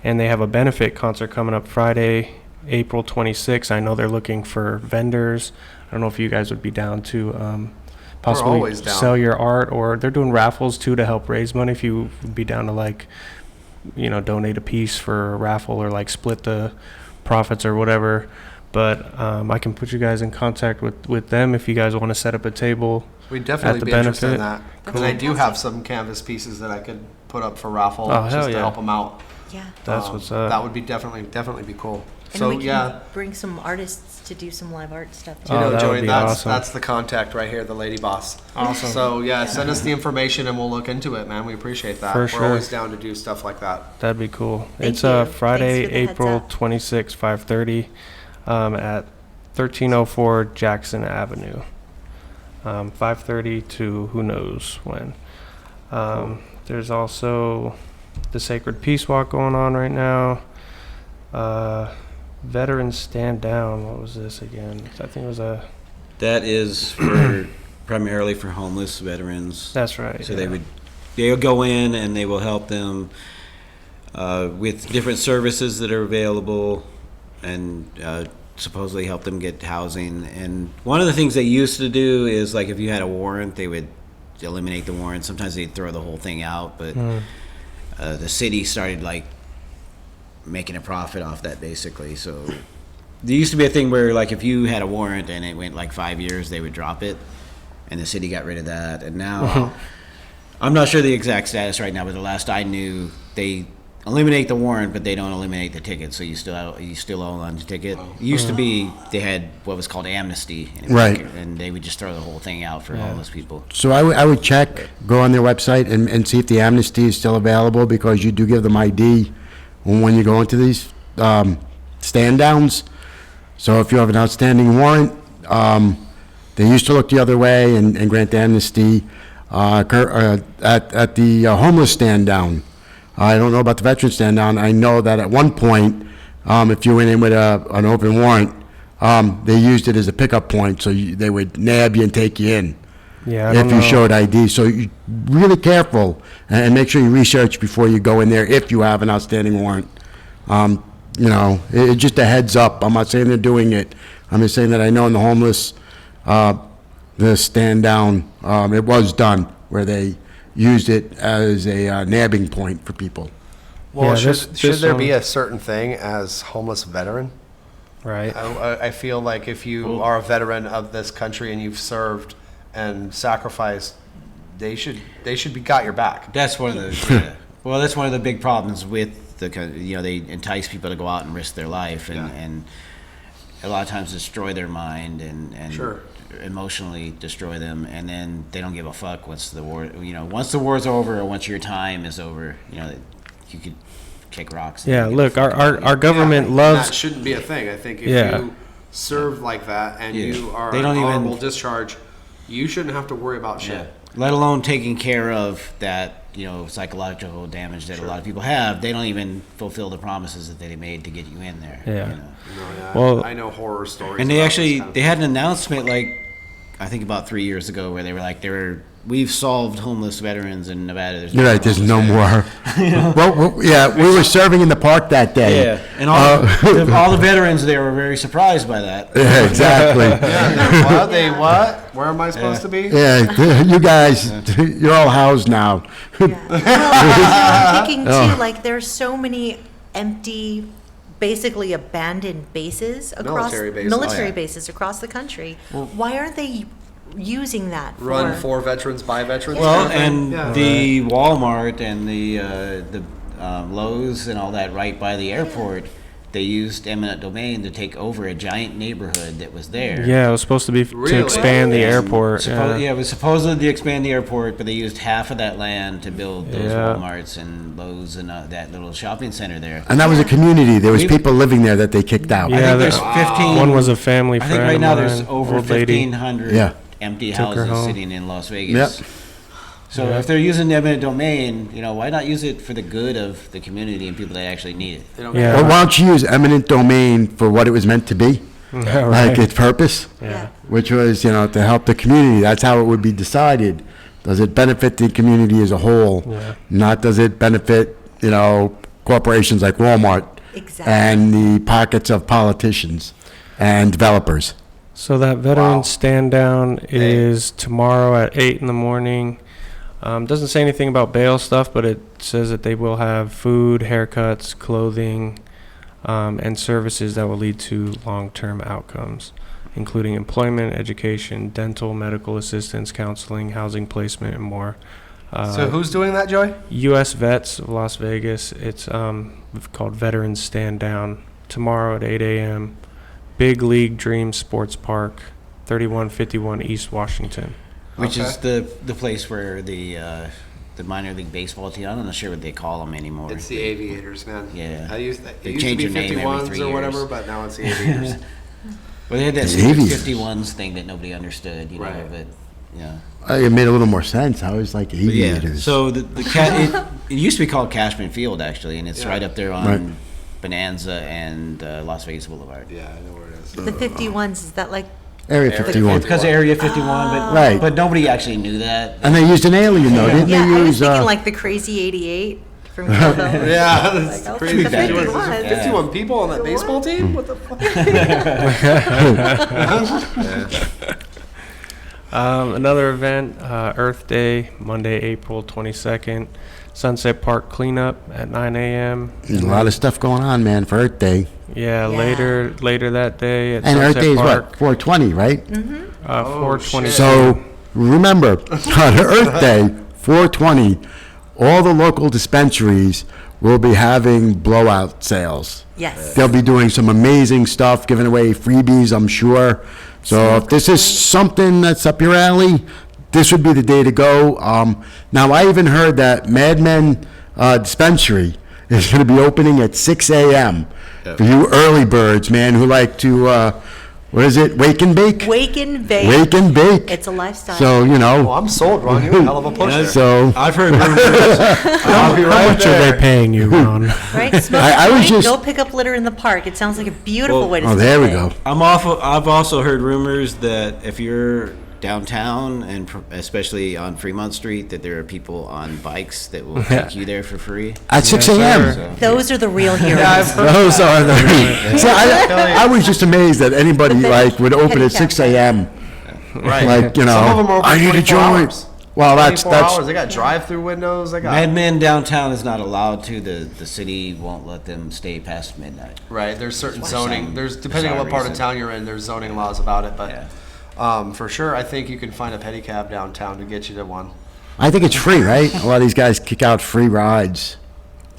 and they have a benefit concert coming up Friday, April 26th. I know they're looking for vendors. I don't know if you guys would be down to possibly always down. sell your art, or they're doing raffles too to help raise money. If you would be down to donate a piece for a raffle, or split the profits or whatever. But I can put you guys in contact with them if you guys want to set up a table. We'd definitely at the be interested in benefit. that. And I do have some canvas pieces that I could put up for raffle Oh, hell just to yeah. help them out. Yeah. That's what's up. That would be definitely be cool. And So we can yeah, bring some artists to do some live art stuff too. Oh, that would Joey, be that's awesome. that's the contact right here, the lady boss. Awesome. So yeah, send us the information and we'll look into it, man. We appreciate that. For We're sure. always down to do stuff like that. That'd be cool. Thank It's you. Friday, Thanks for the heads April up. 26th, 5:30, at 1304 Jackson Avenue. 5:30 to who knows when. There's also the Sacred Peace Walk going on right now. Veterans Stand Down. What was this again? I think it was a. That is primarily for homeless veterans. That's right. So yeah. they'll go in and they will help them with different services that are available, and supposedly help them get housing. And one of the things they used to do is, if you had a warrant, they would eliminate the warrant. Sometimes they'd throw the whole thing out, but the city started making a profit off that, basically. So there used to be a thing where if you had a warrant and it went 5 years, they would drop it, and the city got rid of that. And now I'm not sure the exact status right now, but the last I knew, they eliminate the warrant, but they don't eliminate the ticket, so you still owe on the ticket. It used to be they had what was called amnesty, Right. and they would just throw the whole thing out for homeless people. So I would check, go on their website and see if the amnesty is still available, because you do give them ID when you go into these stand downs. So if you have an outstanding warrant, they used to look the other way and grant amnesty at the homeless stand down. I don't know about the veteran stand down. I know that at one point, if you went in with an open warrant, they used it as a pickup point, so they would nab you and take you in Yeah, I if don't you know. showed ID. So you really careful and make sure you research before you go in there if you have an outstanding warrant. It's just a heads up. I'm not saying they're doing it. I'm just saying that I know in the homeless, the stand down, it was done where they used it as a nabbing point for people. Well, Yeah, should this there be one- a certain thing as homeless veteran? Right. I feel like if you are a veteran of this country and you've served and sacrificed they should be got your back. That's one of the well, that's one of the big problems with the they entice people to go out and risk their life and a lot of times destroy their mind and Sure. emotionally destroy them, and then they don't give a fuck once the war once the war's over or once your time is over, you could kick rocks. Yeah, look, our government That loves. shouldn't be a thing. I think if Yeah. you serve like that and you are They don't an even- honorable discharge, you shouldn't have to worry about shit. Let alone taking care of that psychological damage that a lot of people have. They don't even fulfill the promises that they made to get you in there. Yeah. Well, Well- I know horror stories. And they about actually this kind of they had an announcement I think about 3 years ago where they were like we've solved homeless veterans in Nevada. You're right, there's no more. Well, yeah, we were serving in the park that day. Yeah, and all the veterans there were very surprised by that. Yeah, exactly. what? They what? Where am I supposed to be? Yeah, you guys, you're all housed now. I'm thinking too, like there's so many empty, basically abandoned bases across Military bases. military Oh, yeah. bases across the country. Why aren't they using that Run for veterans, by veterans. Well, kind of thing. and the Walmart and the Lowe's and all that right by the airport, they used eminent domain to take over a giant neighborhood that was there. Yeah, it was supposed to be Really? to expand the And airport. it was supposedly to expand the airport, but they used half of that land to build those Yeah. Walmarts and Lowe's and that little shopping center there. And that was a community. There was people living there that they kicked out. Yeah, I think there's there's- 15. One was a family I friend. think right now of there's mine, over old lady. 1,500 Yeah. empty Took her houses home. sitting in Las Vegas. Yep. So if they're using eminent domain, why not use it for the good of the community and people that actually need it? They don't Yeah. Well, why don't you use eminent domain for what it was meant to be? Yeah, Like right. its purpose, Yeah. which was, to help the community. That's how it would be decided. Does it benefit the community as a whole? Yeah. Not does it benefit, corporations like Walmart Exactly. and the pockets of politicians and developers. So that veterans stand down is tomorrow at 8 in the morning. Doesn't say anything about bail stuff, but it says that they will have food, haircuts, clothing, and services that will lead to long-term outcomes, including employment, education, dental, medical assistance, counseling, housing placement, and more. So who's doing that, Joey? U.S. Vets of Las Vegas. It's called Veterans Stand Down tomorrow at 8 a.m. Big League Dream Sports Park, 3151 East Washington. Which is Okay. the place where the minor league baseball team, I'm not sure what they call them anymore. It's the Aviators, man. Yeah. It used They to change be their name every 51s 3 or whatever, years. but now it's the Aviators. Well, they had that The stupid Aviators. 51s thing that nobody understood, Right. but It made a little more sense. I was like But yeah. aviators. So it used to be called Cashman Field actually, and it's Yeah. right up there on Right. Bonanza and Las Vegas Boulevard. Yeah, I know where it is. The 51s, is that like, Area 51. Because of Area 51, but Right. but nobody actually knew that. And they used an alien, though, didn't yeah, they I was use... thinking like the Crazy 88 from Philadelphia. Yeah, that's Like, I'll crazy. take the 51. 51. There's 51 people on that baseball team? What the fuck? Another event, Earth Day, Monday, April 22nd. Sunset Park cleanup at 9 a.m. There's a lot of stuff going on, man, for Earth Day. Yeah, Yeah. later that day at And Earth Sunset Day is Park. what, 420, right? 420. So remember, on Earth Day, 420, all the local dispensaries will be having blowout sales. Yes. They'll be doing some amazing stuff, giving away freebies, I'm sure. So if this is something that's up your alley, this would be the day to go. Now, I even heard that Madmen Dispensary is going to be opening at 6 a.m. For you early birds, man, who like to, what is it, wake and bake? Wake and bake. Wake and bake. It's a lifestyle. So, Well, I'm sold, Ron. You're a hell of a pusher. So, I've heard rumors. I'll be How right much are there. they paying you, Ron? Right? Smoke I a was joint, just- go pick up litter in the park. It sounds like a beautiful way to oh, spend there we it. go. I've also heard rumors that if you're downtown and especially on Fremont Street, that there are people on bikes that will take you there for free. At 6 Yes, a.m. sir. Those are the real heroes. Those are the. See, I was just amazed that anybody The would open petty at 6 cafe. a.m. Right. Like, Some of them are open I need a 24 joint. hours. Well, that's 24 hours. They got drive-through windows. They got Madmen downtown is not allowed to. The city won't let them stay past midnight. right. There's certain For zoning. some There's depending on bizarre what part of reason. town you're in. There's zoning laws about it, but Yeah. for sure, I think you can find a pedicab downtown to get you to one. I think it's free, right? A lot of these guys kick out free rides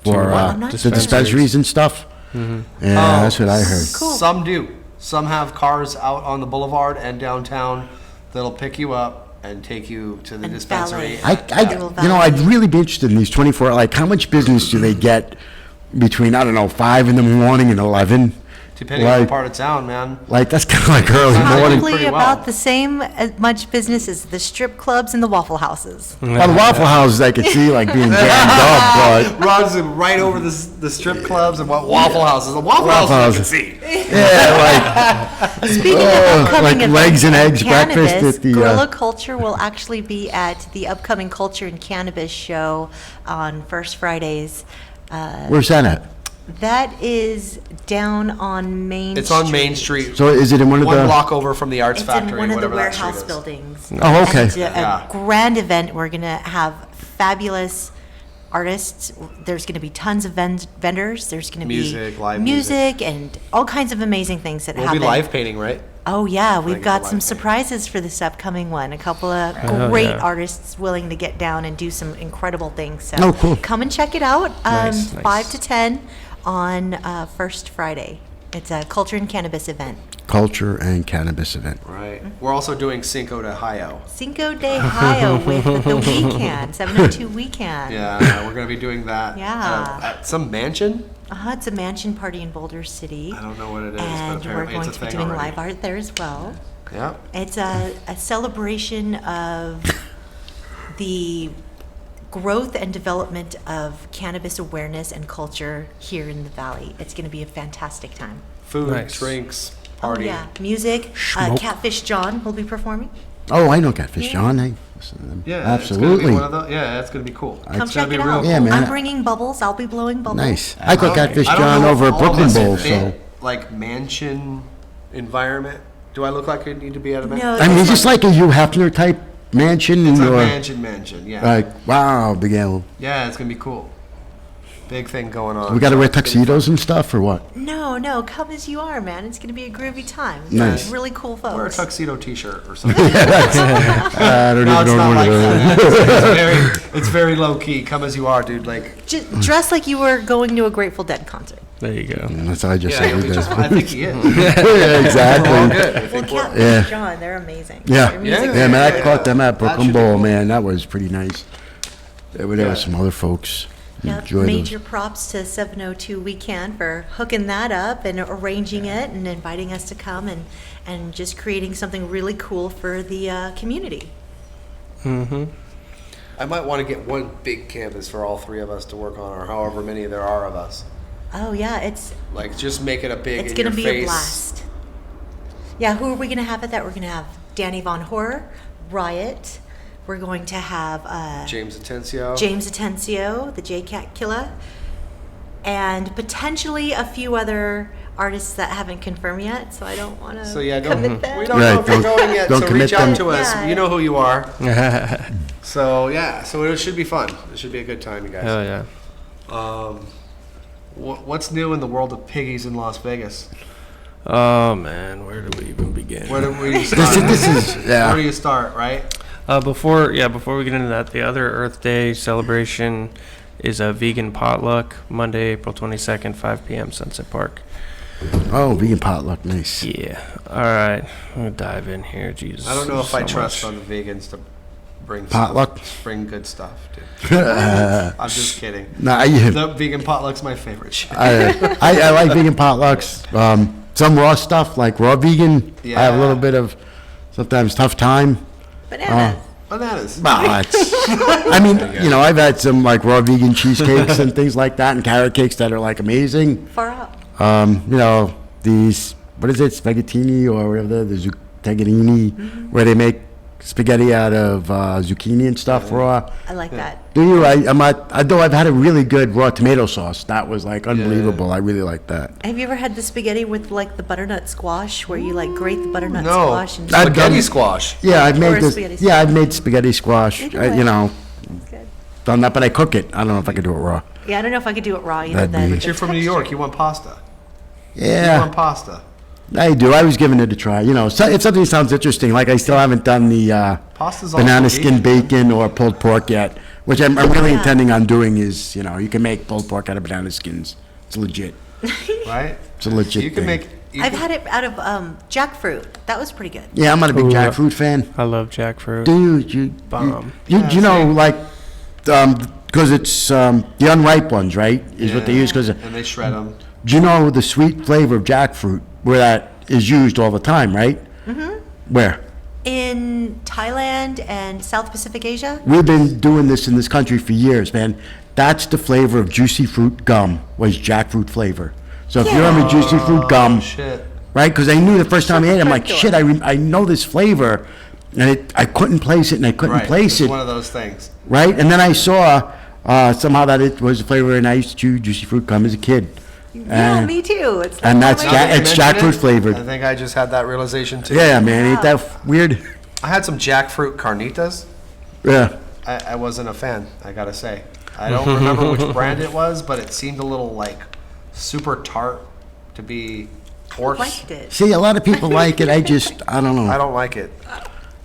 for I'm not the sure. dispensaries and stuff. Yeah, that's what I heard. Cool. Some do. Some have cars out on the boulevard and downtown that'll pick you up and take you to the And dispensary. valet. I'd really be interested in these 24, like, how much business do they get between, I don't know, 5 in the morning and 11? Depending on Like- the part of town, man. Like, that's kind of like early morning. Probably pretty well. about the same as much business as the strip clubs and the Waffle Houses. Well, the Waffle Houses I could see, like, being jammed up, Ron's right over the strip clubs and what Waffle Houses. The Waffle Houses you can see. but, yeah, Speaking of like upcoming events legs and eggs in breakfast cannabis, at the, Guerrilla Culture will actually be at the upcoming Culture and Cannabis show on First Fridays. where's that at? That is down on Main It's on Main Street. So is it in one of One the? block over from the Arts It's Factory, in one of the whatever that street warehouse is. buildings. Oh, okay. And it's Yeah. a grand event. We're going to have fabulous artists. There's going to be tons of vendors. There's going to be Music, live music and all kinds of amazing things that We'll happen. be live painting, right? Oh yeah, we've get got the some live thing. surprises for this upcoming one. A couple of Oh, great yeah. artists willing to get down and do some incredible things. So Oh, cool. come and check it out. Nice, nice. 5 to 10 on First Friday. It's a Culture and Cannabis event. Culture and Cannabis event. Right. We're also doing Cinco de Mayo. Cinco de Mayo with the weekend, 702 weekend. Yeah, we're going to be doing that Yeah. at some mansion. It's a mansion party in Boulder City. I don't know what it is, And but we're apparently going it's to a be thing doing already. live art there as well. Yeah. It's a celebration of the growth and development of cannabis awareness and culture here in the Valley. It's going to be a fantastic time. Food, Nice. drinks, Oh, party. yeah, music. Schmoke. Catfish John will be performing. Oh, I know Catfish John. I listen to them. Yeah, Absolutely. It's gonna be one of the, yeah, it's going to be cool. Come It's gonna check be it real out. cool. Yeah, man. I'm bringing bubbles. I'll be blowing bubbles. Nice. I caught Catfish I don't John know over if at all of Brooklyn us Bowl, fit, so. like mansion environment. Do I look like I need to be at a mansion? No, I mean, it's just like a Hugh Hefner type mansion It's in a your, mansion, yeah. like, wow, big L. Yeah, it's going to be cool. Big thing going on. We got to wear It's gonna be tuxedos and stuff, or what? No, come as you are, man. It's going to be a groovy time. Nice. Really cool fun. Wear a folks. tuxedo T-shirt or something. I don't No, even it's know not what like it is. that. It's very low key. Come as you are, dude. Like, Dress like you were going to a Grateful Dead concert. There you go. That's all I just yeah, said. it'll be we just, did. I think he is. Yeah, All exactly. good. I Well, think we're- Catfish Yeah. John, they're amazing. Yeah, Their music yeah, is man, I good. caught them at That Brooklyn should be Bowl, cool. man. That was pretty nice. There were Yeah. some other folks. Yep, Enjoy major those. props to 702 Weekend for hooking that up and arranging it and inviting us to come and just creating something really cool for the community. I might want to get one big canvas for all three of us to work on, or however many there are of us. Oh yeah, it's Like, just make it a big. it's in going to your be face. a blast. Yeah, who are we going to have at that? We're going to have Danny Von Horror, Riot. We're going to have James Atencio. James Atencio, the J-Cat Killer, and potentially a few other artists that haven't confirmed yet, so I don't want to So yeah, don't, commit them. we don't Right, know if we're don't- going yet. don't So commit reach out them. to us. Yeah. You know who you are. So yeah, so it should be fun. It should be a good time, you guys. Hell yeah. What's new in the world of piggies in Las Vegas? Oh man, where do we even begin? Where do we start? This is, yeah. Where do you start, right? Before we get into that, the other Earth Day celebration is a vegan potluck, Monday, April 22nd, 5 p.m., Sunset Park. Oh, vegan potluck, nice. Yeah. All right. I'm gonna dive in here. Jesus. I don't know if I so trust much. on the vegans to bring Potluck? stuff, bring good stuff, dude. I'm just kidding. Nah, The vegan potluck's my favorite shit. I like vegan potlucks. Some raw stuff, like raw vegan, I have a little Yeah. bit of sometimes tough time. Bananas. Bananas. Well, I mean, you know, I've had some like raw vegan cheesecakes and things like that, and carrot cakes that are like amazing. Far out. You know, these, what is it, spaghettini or whatever, the zucchini, where they make spaghetti out of zucchini and stuff raw. I like that. Do you? I'm not, though I've had a really good raw tomato sauce. That was like unbelievable. I really like that. Have you ever had the spaghetti with like the butternut squash, where you like grate the butternut No. squash and I've Spaghetti done- squash. Yeah, I've made Or this. spaghetti Yeah, I've made spaghetti squash. Either way. You know, It's good. done that, but I cook it. I don't know if I could do it raw. Yeah, I don't know if I could do it raw either. That'd Then be- But you're from New York. You want pasta. You Yeah. want pasta. I do. I was giving it a try. You know, so, if something sounds interesting, like I still haven't done the Pasta's also banana skin vegan. bacon or pulled pork yet, which I'm really intending on doing is, you know, you can make pulled pork out of banana skins. It's legit. Right? It's a legit You can thing. make. I've had it out of jackfruit. That was pretty good. Yeah, I'm not a big Ooh, jackfruit fan. I love jackfruit. Dude, you Bomb. you Yeah, know, same. like, because it's the unripe ones, right? Is what they use. Because And they shred them. do you know the sweet flavor of jackfruit, where that is used all the time, right? Mm-hmm. Where? In Thailand and South Pacific Asia? We've been doing this in this country for years, man. That's the flavor of juicy fruit gum, was jackfruit flavor. So if you're on a juicy fruit gum, Shit. right? Because I knew the first time I ate it, I'm like, Sure. shit, I know this flavor. And I couldn't place it, and I couldn't Right. place It's it, one of those things. right? And then I saw somehow that it was the flavor, and I used to chew juicy fruit gum as a kid. Yeah, me too. It's and like, that's oh my Now that God. you it's mention jackfruit it, flavored. I think I just had that realization too. Yeah, man, ain't that weird? I had some jackfruit carnitas. Yeah. I wasn't a fan, I gotta say. I don't remember which brand it was, but it seemed a little like super tart to be I horse. liked it. See, a lot of people like it. I don't know. I don't like it.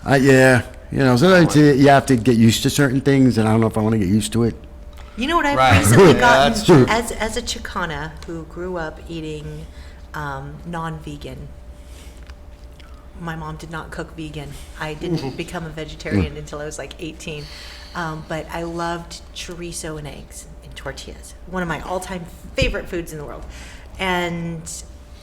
Yeah, you know, sometimes you have to get used to certain things, and I don't know if I want to get used to it. You know what I've Right. recently Yeah, gotten that's true. as a Chicana who grew up eating non-vegan. My mom did not cook vegan. I didn't become a vegetarian until I was like 18. But I loved chorizo and eggs and tortillas. One of my all-time favorite foods in the world. And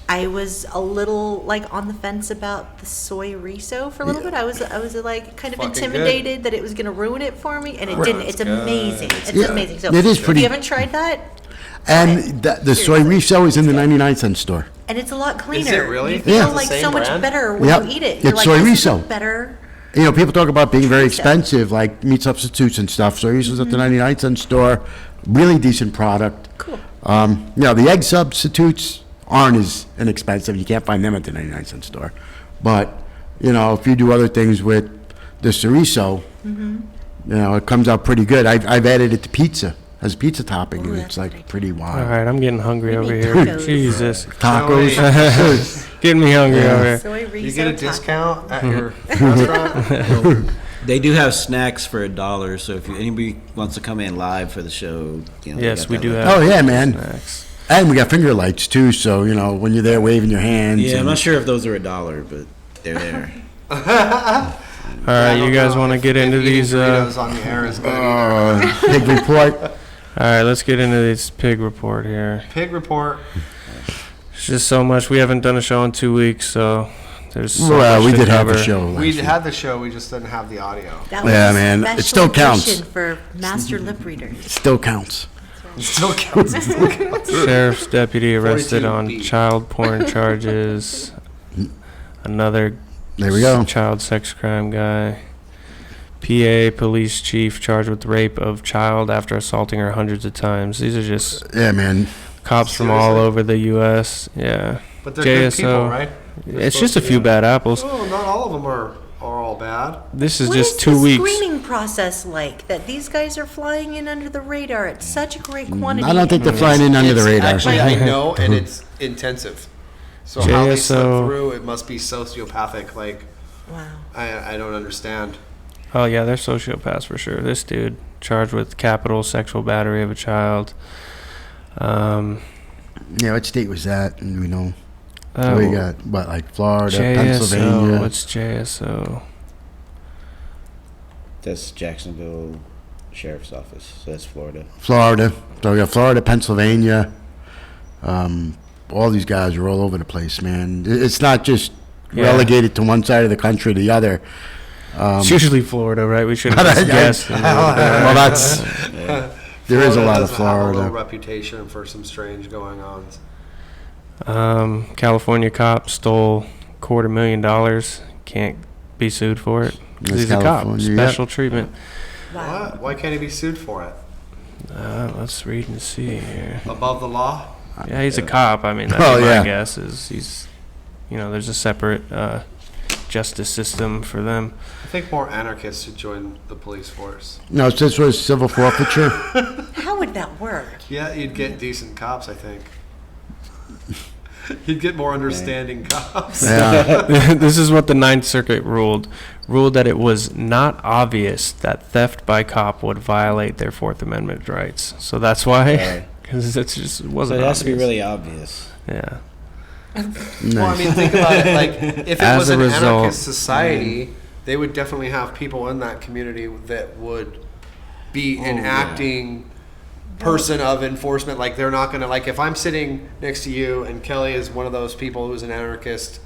I was a little like on the fence about the soy riso for a little bit. I was like kind of Fucking intimidated that it was going to ruin it for me, and it didn't. It's good. amazing. It's Yeah, amazing. So it is if pretty- you haven't tried that, And the soy riso is in the 99-cent store. and it's a lot cleaner. really? You feel Yeah. like It's the so same much brand? better when Yep. you eat it. It's You're like, soy this is riso. better. You know, people talk about being very Chorizo. expensive, like meat substitutes and stuff. Soy riso's at the 99-cent store. Really decent product. Cool. You know, the egg substitutes aren't as inexpensive. You can't find them at the 99-cent store. But, you know, if you do other things with the chorizo, you know, it comes out pretty good. I've added it to pizza as a pizza topping, Ooh, and that's it's like good. pretty All wild. right, I'm getting hungry We over need here. tacos. Jesus. Tacos. Getting me hungry Yeah. over here. Soy riso. You get a taco. discount at your restaurant? They do have snacks for $1, so if anybody wants to come in live for the show, you know, they Yes, got we that do live. have. Oh, yeah, man. Snacks. And we got finger lights, too, so, you know, when you're there waving your hands. Yeah, I'm and- not sure if those are $1, but they're there. All right, you guys want to get into these? Doritos on the air is good either. Big report. All right, let's get into this pig report here. Pig report. It's just so much. We haven't done a show in 2 weeks, so there's so Well, much we to did have a cover. show. We last week. had the show, we just didn't have the audio. That was Yeah, a man, it special still counts. edition for master lip readers. Still counts. Still counts. Still counts. Sheriff's deputy arrested on 42B. child porn charges. Another There we go. child sex crime guy. PA police chief charged with rape of child after assaulting her hundreds of times. These are just Yeah, man. cops from all Seriously? over the U.S. Yeah. But they're good people, JSO. right? They're It's supposed just a to few be. bad apples. Oh, not all of them are all bad. This is What just is 2 the weeks. screening process like? That these guys are flying in under the radar at such a great quantity. I don't think they're flying in under the It's radar. Actually, I know, and it's intensive. So how they slip JSO. through, it must be sociopathic. Like, Wow. I don't understand. Oh yeah, they're sociopaths for sure. This dude charged with capital sexual battery of a child. Yeah, what state was that? And we know. Oh, we got, what, like Florida, JSO. Pennsylvania. What's JSO? That's Jacksonville Sheriff's Office, so that's Florida. Florida. So we got Florida, Pennsylvania. All these guys are all over the place, man. It's not just Yeah. relegated to one side of the country or the other. It's usually Florida, right? We should have I- just guessed. Well, that's... There is a lot of does have a little Florida. reputation for some strange going on. California cop stole $250,000. Can't be sued for it. 'Cause That's he's a cop. California, yeah. Special treatment. Wow. What? Why can't he be sued for it? Let's read and see here. Above the law? Yeah, he's a cop. I mean, that's Oh, my yeah. guess is he's, there's a separate justice system for them. I think more anarchists should join the police force. No, this was civil forfeiture. How would that work? Yeah, you'd get decent cops, I think. You'd get more understanding cops. Yeah. This is what the Ninth Circuit ruled that it was not obvious that theft by cop would violate their Fourth Amendment rights. So that's why, because it just wasn't So it has to be obvious. really obvious. Yeah. Well, I mean, think about it. Like, if it As was a an result- anarchist society, they would definitely have people in that community that would be an acting person of enforcement. Like, they're not going to, like, if I'm sitting next to you and Kelly is one of those people who's an anarchist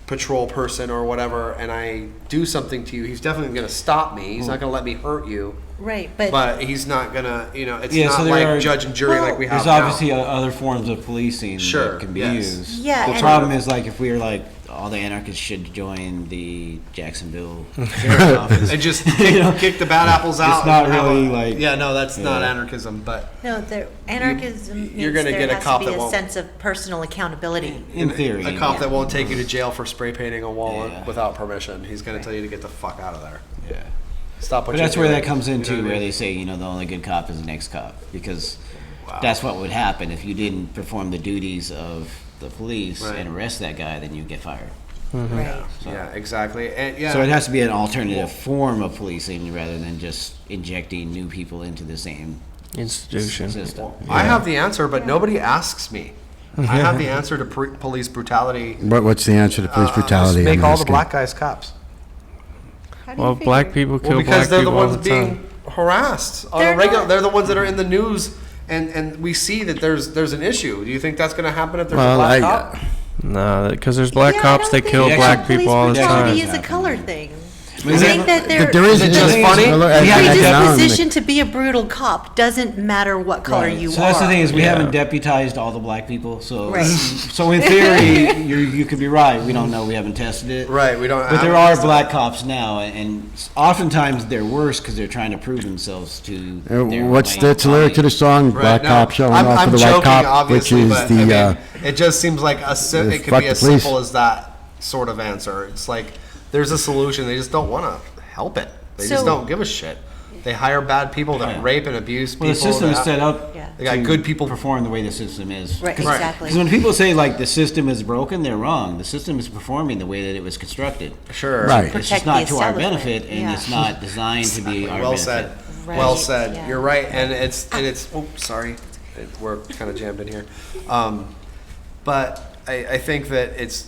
patrol person or whatever, and I do something to you, he's definitely going to stop me. He's not going to let me hurt you. Right, But he's not going to, it's Yeah, not so there like are- judge and jury Well, like we have There's now. obviously other forms of policing Sure, that can be yes. used. Yeah, The and- problem is, like, if we were like, all the anarchists should join the Jacksonville Sheriff's Office. And just kick the bad apples out. It's not and have really a- like- Yeah, no, that's not Yeah. anarchism, but No, anarchism means you're gonna there get a has cop to be that a won't- sense of personal accountability. In theory. a cop that won't take you to jail for spray painting a wall Yeah. without permission. He's going to tell you to get the fuck out of there. Yeah. Stop what But you're that's where doing. that comes You know into what I where mean? they say, the only good cop is the next cop. Because that's what would happen if you didn't perform the duties of the police Right. and arrest that guy, then you'd get fired. Right. Yeah, exactly. And yeah, So it has to be an alternative form of policing rather than just injecting new people into the same Institution. system. I have the answer, but nobody asks me. I have the answer to police brutality. What's the answer to police brutality? Just make I'm all the asking. black guys cops. How do you Well, figure? black people kill Well, because black they're the people all ones the time. being harassed on They're a regular. not- They're the ones that are in the news, and we see that there's an issue. Do you think that's going to happen if there's a Well, black cop? No, because there's black Yeah, I cops don't that think kill Yeah, black police people all the brutality time. is a color thing. I Is think it- that There is Is it just funny? predisposition to be a brutal cop doesn't matter what color you so are. that's the thing is we Yeah. haven't deputized all the black people. So Right. so in theory you could be right. We don't know. We haven't tested it. Right. We don't. But there have- are black cops now, and oftentimes they're worse because they're trying to prove themselves to. their What's white the lyric to the song? Right, Black no, cop showing I'm, off I'm for the joking, white cop, which obviously, is but, the. I mean, it just seems like it could fuck be the as police. simple as that sort of answer. It's like there's a solution. They just don't want to help it. They just So- don't give a shit. They hire bad people that Yeah. rape and abuse people. Well, the system is that- set up. Yeah. They got good people. perform the way the system is. Right, Because exactly. when people say like the system is broken, they're wrong. The system is performing the way that it was constructed. Sure. Right. It's Protect just the not to our establishment, benefit, and yeah. it's not designed to be our Well benefit. said. Right, Well said. yeah. You're right, and it's oh sorry, we're kind of jammed in here, but I think that it's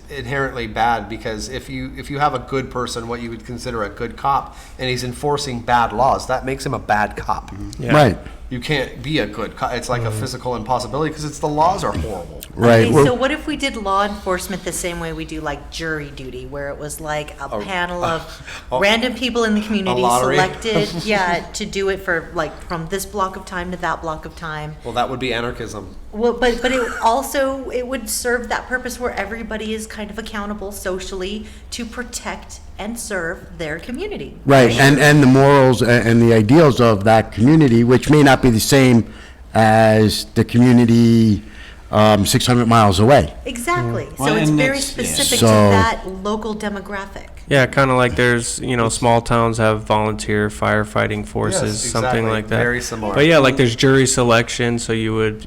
inherently bad because if you have a good person, what you would consider a good cop, and he's enforcing bad laws, that makes him a bad cop. Yeah. Right, You can't be a good cop. It's like a physical impossibility because the laws are horrible. right. Okay, Well, so what if we did law enforcement the same way we do like jury duty, where it was like a panel of random people in the community lottery? selected, to do it for like from this block of time to that block of time. Well, that would be anarchism. Well, but it would serve that purpose where everybody is kind of accountable socially to protect and serve their community. Right, and the morals and the ideals of that community, which may not be the same as the community 600 miles away. Exactly. So Well, it's and very that's- yeah. specific to So- that local demographic. Yeah, kind of like there's, small towns have volunteer firefighting forces, Yes, something exactly. like that. Very similar. But yeah, like there's jury selection, so you would,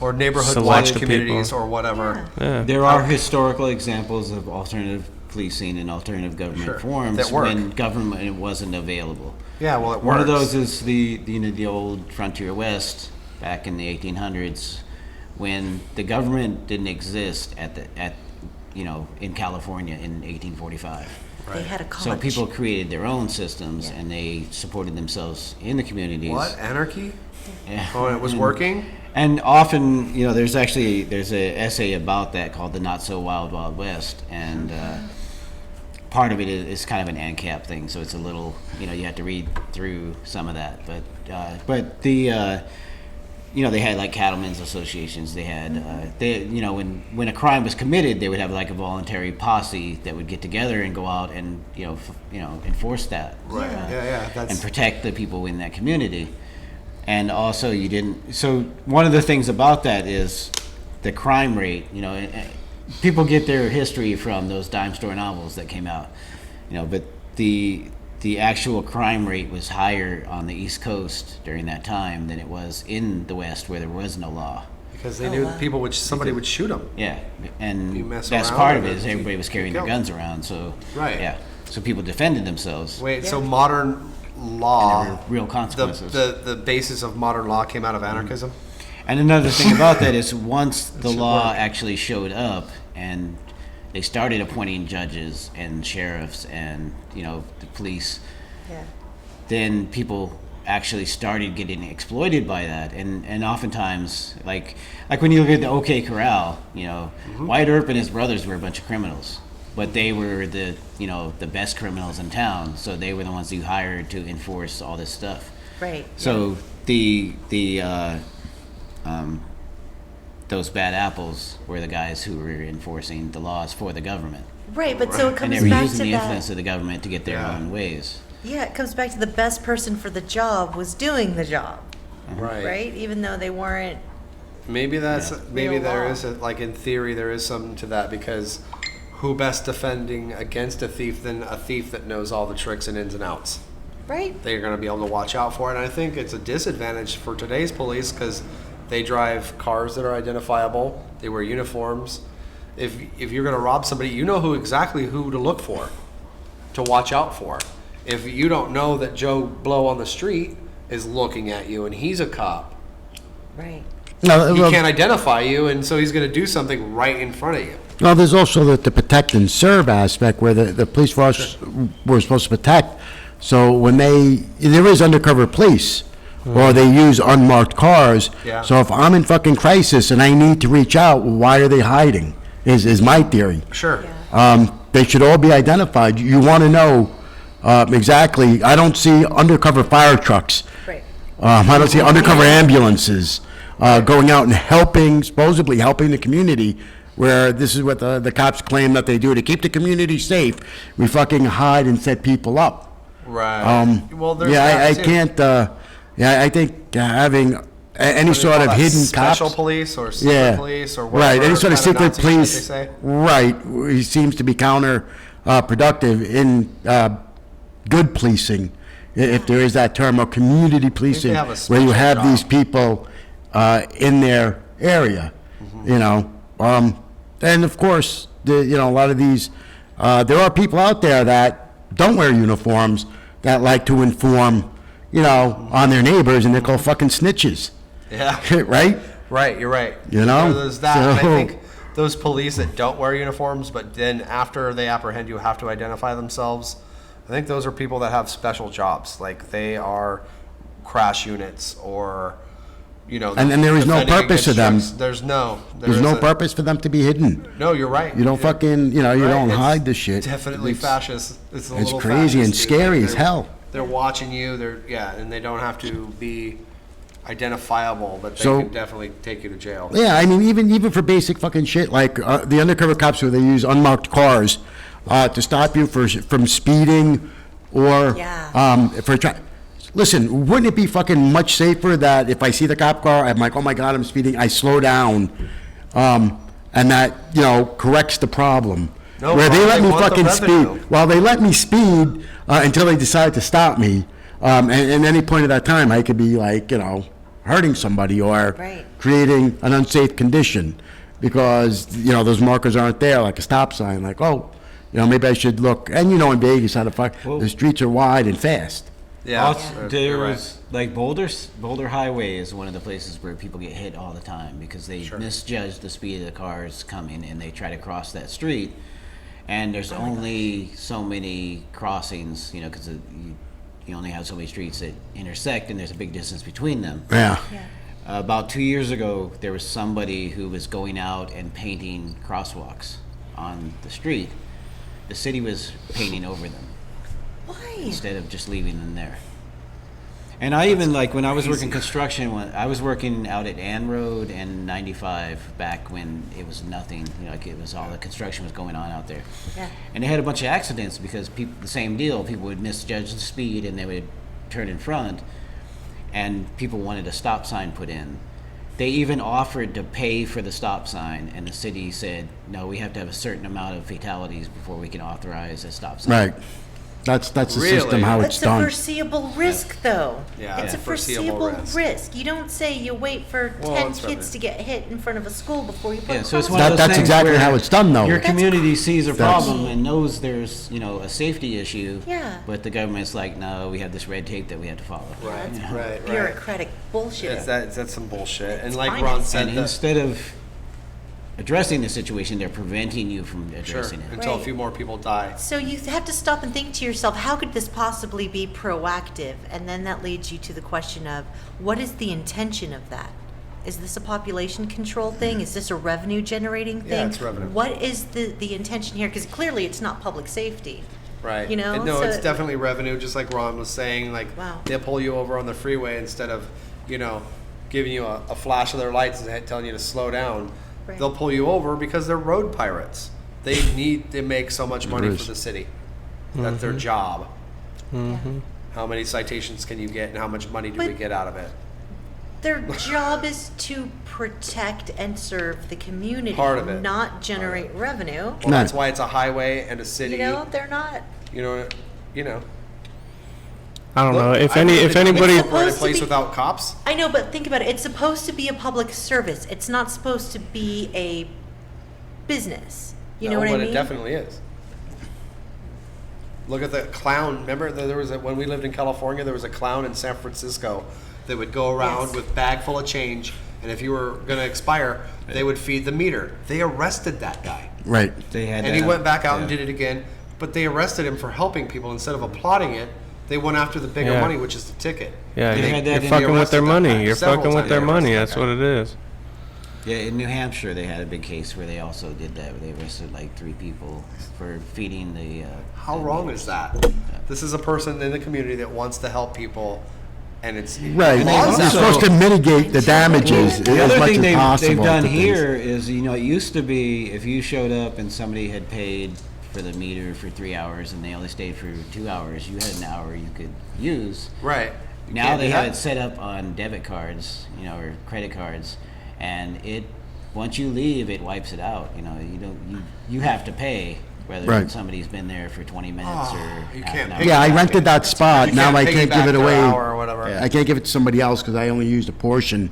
Or neighborhood select watching the communities people. or whatever. Yeah. There are historical examples of alternative policing and alternative government Sure, forms that work. when government wasn't available. Yeah, well, it works. One of those is the old frontier west back in the 1800s, when the government didn't exist in California in 1845. They had a So college. people created their own systems and they supported themselves in the communities. What? Anarchy? Yeah. Oh, and it was working? And often, there's an essay about that called "The Not So Wild Wild West," and part of it is kind of an ANCAP thing. So it's a little, you have to read through some of that. But the they had like cattlemen's associations. They had when a crime was committed, they would have like a voluntary posse that would get together and go out and enforce that. Right. Yeah. And That's protect the people in that community. And also so one of the things about that is the crime rate, people get their history from those dime store novels that came out, but the actual crime rate was higher on the East Coast during that time than it was in the West where there was no law. Because they Oh, knew wow. somebody would shoot them. Yeah, You and mess that's around part of and it is then everybody was carrying their go. guns around, so. Right. Yeah, so people defended themselves. Wait, so Yeah. modern And law, there were real consequences. the basis of modern law came out of anarchism? And another thing about that is once the should law work. actually showed up and they started appointing judges and sheriffs and, the police, Yeah. then people actually started getting exploited by that. And oftentimes, like when you look at the OK Corral, Wyatt Earp and his brothers were a bunch of criminals. But they were the best criminals in town, so they were the ones you hired to enforce all this stuff. Right. So those bad apples were the guys who were enforcing the laws for the government, Right, but so it and comes they were back using to the that. influence of the government to get their Yeah. own ways. Yeah, it comes back to the best person for the job was doing the job, right? Even though they weren't. Maybe that's Yeah. maybe Real there law. is like in theory there is something to that, because who best defending against a thief than a thief that knows all the tricks and ins and outs? Right. They're going to be able to watch out for it. And I think it's a disadvantage for today's police because they drive cars that are identifiable. They wear uniforms. If you're going to rob somebody, you know exactly who to look for, to watch out for. If you don't know that Joe Blow on the street is looking at you and he's a cop, Right. No, he well, can't identify you, and so he's going to do something right in front of you. well, there's also the protect and serve aspect where the police force were supposed to protect. So when there is undercover police, or they use unmarked cars. Yeah. So if I'm in fucking crisis and I need to reach out, why are they hiding? Is my theory. Sure. Yeah. They should all be identified. You want to know exactly. I don't see undercover fire trucks. Right. I don't see undercover ambulances going out and supposedly helping the community, where this is what the cops claim that they do to keep the community safe. We fucking hide and set people up. Right. Well, there's Yeah, that I too. can't, I think having any What do they sort call of that? hidden cops. Special police or secret Yeah. police or whatever. Right, any sort of kind secret Nazi shit police. They say. Right, he seems to be counterproductive in good policing, if there is that term, or community policing, have a where you special have these job. people in their area, And of course, a lot of these, there are people out there that don't wear uniforms that like to inform, on their neighbors, and they're called fucking snitches, Yeah. right? Right, you're right. You know? There's that. And I So- think those police that don't wear uniforms, but then after they apprehend you, have to identify themselves. I think those are people that have special jobs, like they are crash units or, And there is no defending purpose to against them. drugs. There's no There's purpose for them to be hidden. No, you're right. You don't Yeah. fucking, you Right, don't it's hide this shit. Definitely fascist. It's a it's little crazy and fascist, dude. scary Like, as they're- hell. They're watching you. And they don't have to be identifiable, but they So- can definitely take you to jail. Yeah, I mean, even for basic fucking shit, like the undercover cops where they use unmarked cars to stop you from speeding or Yeah. Listen, wouldn't it be fucking much safer that if I see the cop car, I'm like, oh my God, I'm speeding, I slow down, and that, corrects the problem. No, Where they Brian, let they me want the fucking revenue. speed. Well, they let me speed until they decide to stop me. And at any point at that time, I could be like, hurting somebody or Right. creating an unsafe condition because, those markers aren't there, like a stop sign, like, maybe I should look. And in Vegas, how the fuck, the streets are wide and fast. Yeah. Also, there you're right. was like Boulder Highway is one of the places where people get hit all the time because they misjudge the speed of the cars coming and they try to cross that street, and there's only so many crossings, because you only have so many streets that intersect, and there's a big distance between them. Yeah. Yeah. About 2 years ago, there was somebody who was going out and painting crosswalks on the street. The city was painting over them Why? instead of just leaving them there. And I even, like, when I was working construction, when I was working out at Ann Road and 95 back when it was nothing, it was all the construction was going on out there. Yeah. And they had a bunch of accidents because the same deal, people would misjudge the speed and they would turn in front, and people wanted a stop sign put in. They even offered to pay for the stop sign, and the city said, no, we have to have a certain amount of fatalities before we can authorize a stop sign. Right. That's the Really? system, how it's It's a done. foreseeable risk, though. Yeah, It's a foreseeable foreseeable risk. risk. You don't say you wait for Well, 10 it's kids to get hit in front of a school before you put Yeah, a so it's crosswalk. one of those That's things exactly where how it's done, though. Your That's community sees a That's- problem and knows there's, a safety issue. Yeah. But the government's like, no, we have this red tape that we have to follow. Right, You know? right. Bureaucratic bullshit. That's some bullshit. And It's like finest. Ron said, And that, instead of addressing the situation, they're preventing you from sure, addressing it. until a Right. few more people die. So you have to stop and think to yourself, how could this possibly be proactive? And then that leads you to the question of, what is the intention of that? Is this a population control thing? Is this a revenue generating thing? Yeah, it's revenue. What is the intention here? Because clearly it's not public safety. Right. You know, And no, so- it's definitely revenue, just like Ron was saying. Like, Wow. they'll pull you over on the freeway instead of, giving you a flash of their lights and telling you to slow down. Right. They'll pull you over because they're road pirates. They need to make so much money is. for the city. That's their job. Yeah. How many citations can you get and how much money do we But- get out of it? Their job is to protect and serve the community, Part of it. not generate revenue. Well, No. that's why it's a highway and a city. They're not. You know. I don't know Look, if I any lived if in- anybody. It's We're in a supposed to place be- without cops. I know, but think about it. It's supposed to be a public service. It's not supposed to be a business. You know No, what I but mean? it definitely is. Look at the clown. Remember, there was when we lived in California, there was a clown in San Francisco that would go around Yes. with bag full of change, and if you were going to expire, they would feed the meter. They arrested that guy, Right. They had and he went back out and yeah. did it again. But they arrested him for helping people instead of applauding it. They went after the bigger Yeah. money, which is the ticket. Yeah, They you're, had that you're in the fucking with their arrested that guy money. You're several fucking with times. their They money. arrested That's that what guy. it is. Yeah, in New Hampshire, they had a big case where they also did that. Where they arrested like 3 people for feeding the. How the wrong meters. is that? This is a person in the community that wants to help people, and it's Right. And they You're also- supposed to mitigate the damages The as other much thing as they've possible. done to things. here is, it used to be if you showed up and somebody had paid for the meter for 3 hours and they only stayed for 2 hours, you had an hour you could use. right. You Now can't they do have that. it set up on debit cards, or credit cards, and once you leave, it wipes it out. You have to pay whether Right. somebody's been there for 20 minutes or you half can't an hour. pay Yeah, I rented that spot. You Now I piggyback can't give it their away. hour or whatever. I can't give it to somebody else because I only used a portion.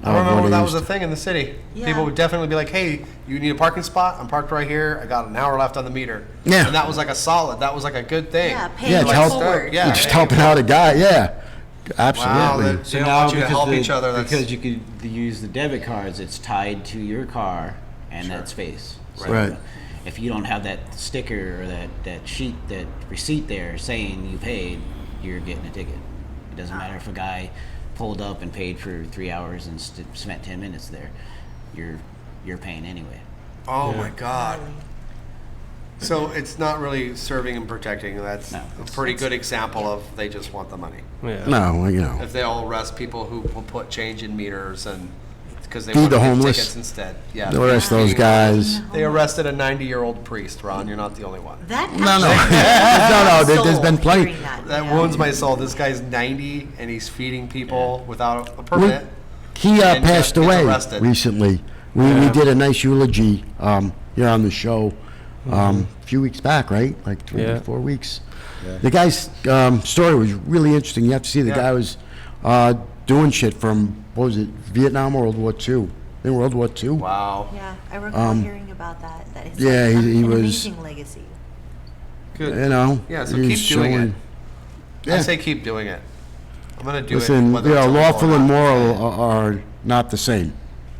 I of remember what that I was a used. thing in the city. Yeah. People would definitely be like, "Hey, you need a parking spot? I'm parked right here. I got an hour left on the meter." Yeah. and that was like a solid. That was like a good thing. Yeah, pay Yeah, it it's help- forward. Yeah. You're just hey, helping out a guy. Yeah, absolutely. Wow, that- They don't want you to help each other, that's- Because you could use the debit cards, it's tied to your car and that space. So Right. if you don't have that sticker or that sheet, that receipt there saying you paid, you're getting a ticket. It doesn't matter if a guy pulled up and paid for 3 hours and spent 10 minutes there. You're paying anyway. Oh my God. So it's not really serving and protecting. That's No. a pretty good example of they just want the money. Yeah. No, If they all arrest people who will put change in meters and because they Feed want the to give homeless. tickets instead. Yeah. the rest of those guys. They arrested a 90-year-old priest, Ron. You're not the only one. That No, actually no, there's been soul plenty. hearing That yeah. wounds my soul. This guy's 90 and he's feeding people without a permit. He And passed gets away arrested. recently. We did a nice eulogy here on the show a few weeks back, right? Like 3 Yeah. or 4 weeks. The guy's story was really interesting. You have to see the Yeah. guy was doing shit from, what was it, Vietnam or World War II? I think World War II. Wow. Yeah, I recall hearing about that. That is yeah, he an was- amazing legacy. Good. You know? Yeah, so he's keep doing it. showing- I Yeah. say keep doing it. I'm going to do Listen, it. whether it's illegal or lawful and not. moral are not the same.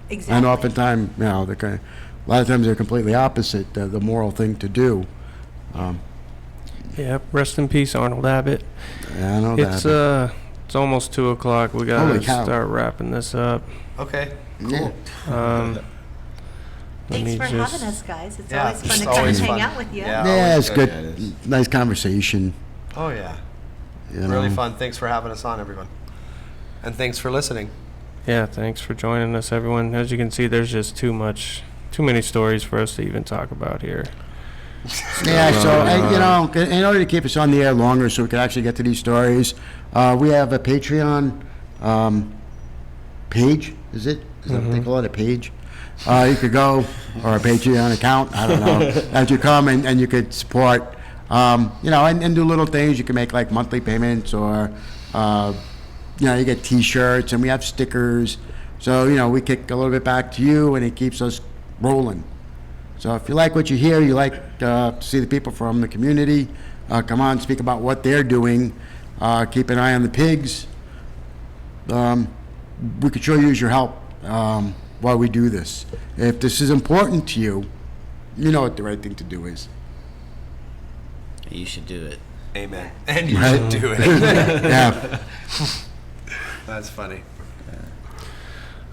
Exactly. And oftentimes, they're kind of, a lot of times they're completely opposite, the moral thing to do. Yeah. Rest in peace, Arnold Abbott. Yeah, I know It's that. it's almost 2:00. We gotta Holy cow. start wrapping this up. Okay. Yeah. Let Thanks me for just- having us, guys. It's Yeah, always fun it's to come always and hang fun. out with you. Yeah. Yeah, always it's good. good. Yeah, it is. Nice conversation. Oh, yeah. You know? Really fun. Thanks for having us on, everyone. And thanks for listening. Yeah, thanks for joining us, everyone. As you can see, there's just too many stories for us to even talk about here. Yeah, so, in order to keep us on the air longer so we can actually get to these stories, we have a Patreon page, is it? Is that what they call it, a page? You could go, or a Patreon account, I don't know, as you come and you could support And do little things. You can make like monthly payments, or you get T-shirts, and we have stickers. So we kick a little bit back to you, and it keeps us rolling. So if you like what you hear, you like to see the people from the community come on, speak about what they're doing, keep an eye on the pigs. We could sure use your help while we do this. If this is important to you, you know what the right thing to do is. You should do it. Amen. And you Right? should do it. Yeah. That's funny.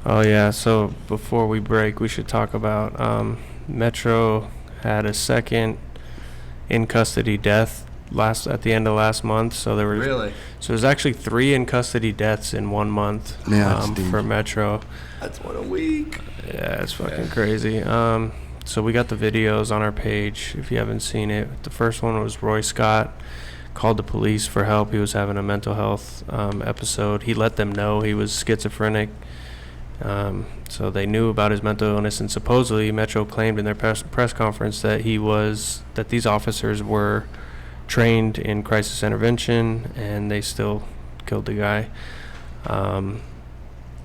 Oh yeah, so before we break, we should talk about Metro had a second in custody death at the end of last month. So there were Really? So there's actually 3 in custody deaths in 1 month Yeah, for Metro. That's what a week. Yeah, it's fucking crazy. So we got the videos on our page if you haven't seen it. The first one was Roy Scott called the police for help. He was having a mental health episode. He let them know he was schizophrenic. So they knew about his mental illness, and supposedly Metro claimed in their press conference that these officers were trained in crisis intervention, and they still killed the guy.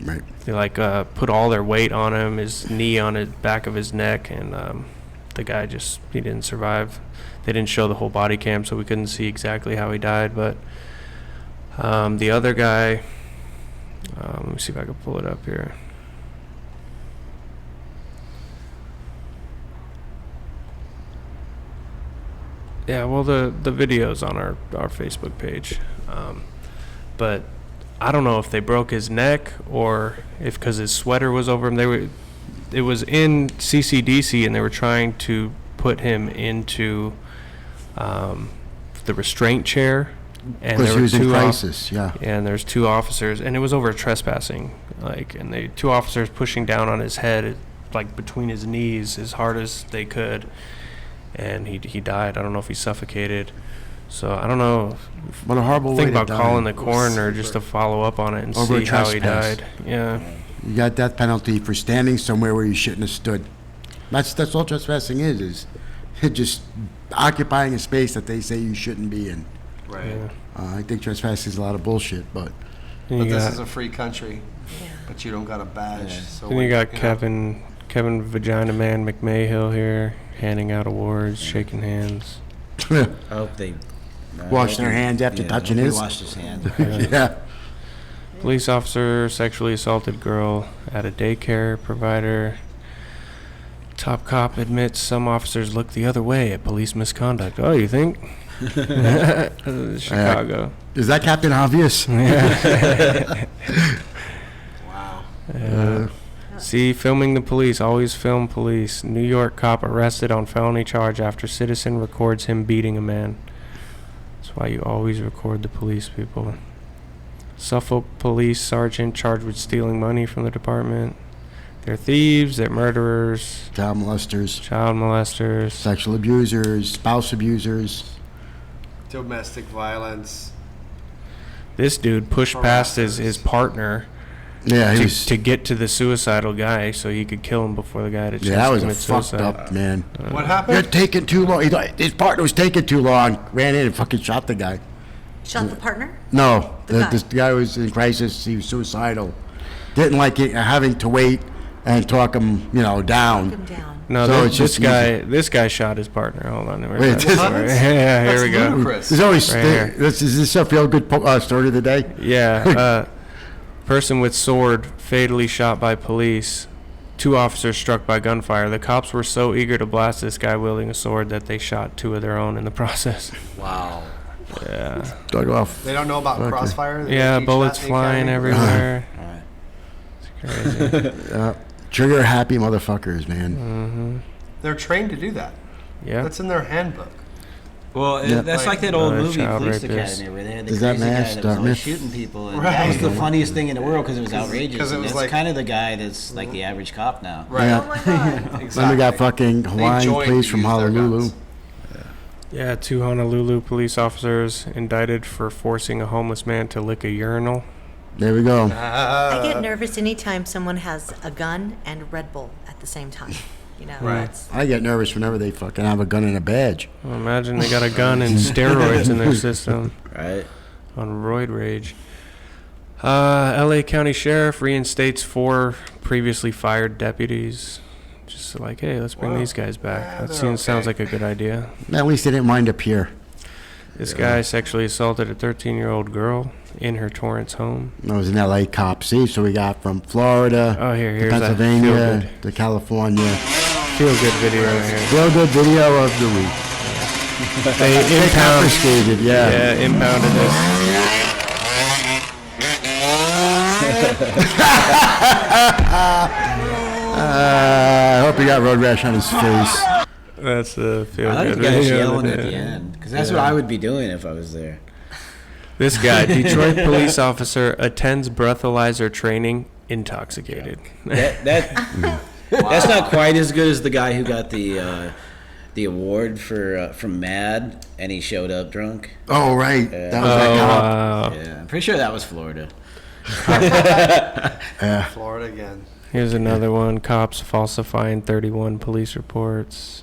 Right. They put all their weight on him, his knee on the back of his neck, and the guy he didn't survive. They didn't show the whole body cam, so we couldn't see exactly how he died. But the other guy, let me see if I can pull it up here. Yeah, well, the video's on our Facebook page. But I don't know if they broke his neck or if because his sweater was over him. It was in CCDC, and they were trying to put him into the restraint chair. And Because there he were was in 2 crisis, yeah. and there's 2 officers, and it was over trespassing. And the 2 officers pushing down on his head, between his knees, as hard as they could. And he died. I don't know if he suffocated. So I don't know. What a horrible way Think to about die. calling the coroner just to follow up on it and Over see how he trespass. died. Yeah. You got death penalty for standing somewhere where you shouldn't have stood. That's all trespassing is just occupying a space that they say you shouldn't be in. Right. Yeah. I think trespassing is a lot of bullshit, but Then But you this got, is a free country, Yeah. but you don't got a badge. So then you got Kevin Vagina Man McMahill here handing out awards, shaking hands. I hope they Wash their hands after touching his. his. Washed his hands. yeah. Police officer sexually assaulted girl at a daycare provider. Top cop admits some officers look the other way at police misconduct. Oh, you think? Chicago. Is that Captain Obvious? Wow. See, filming the police. Always film police. New York cop arrested on felony charge after citizen records him beating a man. That's why you always record the police, people. Suffolk police sergeant charged with stealing money from the department. They're thieves, they're murderers, Child molesters, child molesters. sexual abusers, spouse abusers. Domestic violence. This dude pushed past his partner Yeah, he was. to get to the suicidal guy so he could kill him before the guy had a chance Yeah, that to was a commit fucked suicide. up man. What You're happened? taking too long. His partner was taking too long. Ran in and fucking shot the guy. Shot the partner? No, The guy. this guy was in crisis. He was suicidal. Didn't like it, having to wait and talk him, Knock down. him down. No, So this, it's just this guy shot his partner. Hold on. Wait, Where's that this- story? Yeah, here we go. Ludicrous. There's always Right here. is this a feel good story of the day? Yeah, person with sword fatally shot by police. 2 officers struck by gunfire. The cops were so eager to blast this guy wielding a sword that they shot 2 of their own in the process. Wow. Yeah, Dug off. They don't know about Okay. crossfire? They yeah, teach bullets that in flying academy? everywhere. Alright. It's crazy. Trigger happy motherfuckers, man. They're trained to do that. Yeah. That's in their handbook. Well, Yeah. that's like that old Another movie, child Police rapist. Academy, where they had the Is that crazy guy Mass that was always Dartmouth? shooting people, and Right. that was the funniest thing in the world because it was 'Cause outrageous. it And was that's like- kind of the guy that's like the average cop now. Right. Yeah. Oh my God. Exactly. Then we got fucking Hawaiian joined police to from use their Honolulu. guns. Yeah, 2 Honolulu police officers indicted for forcing a homeless man to lick a urinal. There we go. I get nervous anytime someone has a gun and Red Bull at the same time. You know, Right. that's, I get nervous whenever they fucking have a gun and a badge. Well, imagine they got a gun and steroids in their system Right. on roid rage. LA County Sheriff reinstates 4 previously fired deputies. Just like, hey, let's bring these guys back. That sounds like a good idea. At least they didn't wind up here. This guy sexually assaulted a 13-year-old girl in her Torrance home. It was an LA cop. See, so we got from Florida Oh, to here's that Pennsylvania to California. feel-good video right here. Real good video of the week. They Confiscated, yeah, impounded this. I hope he got road rash on his face. That's a I feel-good like the guy video. yelling at the end, because that's what I would be doing if I was there. This guy, Detroit police officer, attends breathalyzer training intoxicated. That's not quite as good as the guy who got the award for from Mad, and he showed up drunk. Oh, right. That was Oh, that cop. wow. Yeah, I'm pretty sure that was Florida. Yeah. Florida again. Here's another one. Cops falsifying 31 police reports.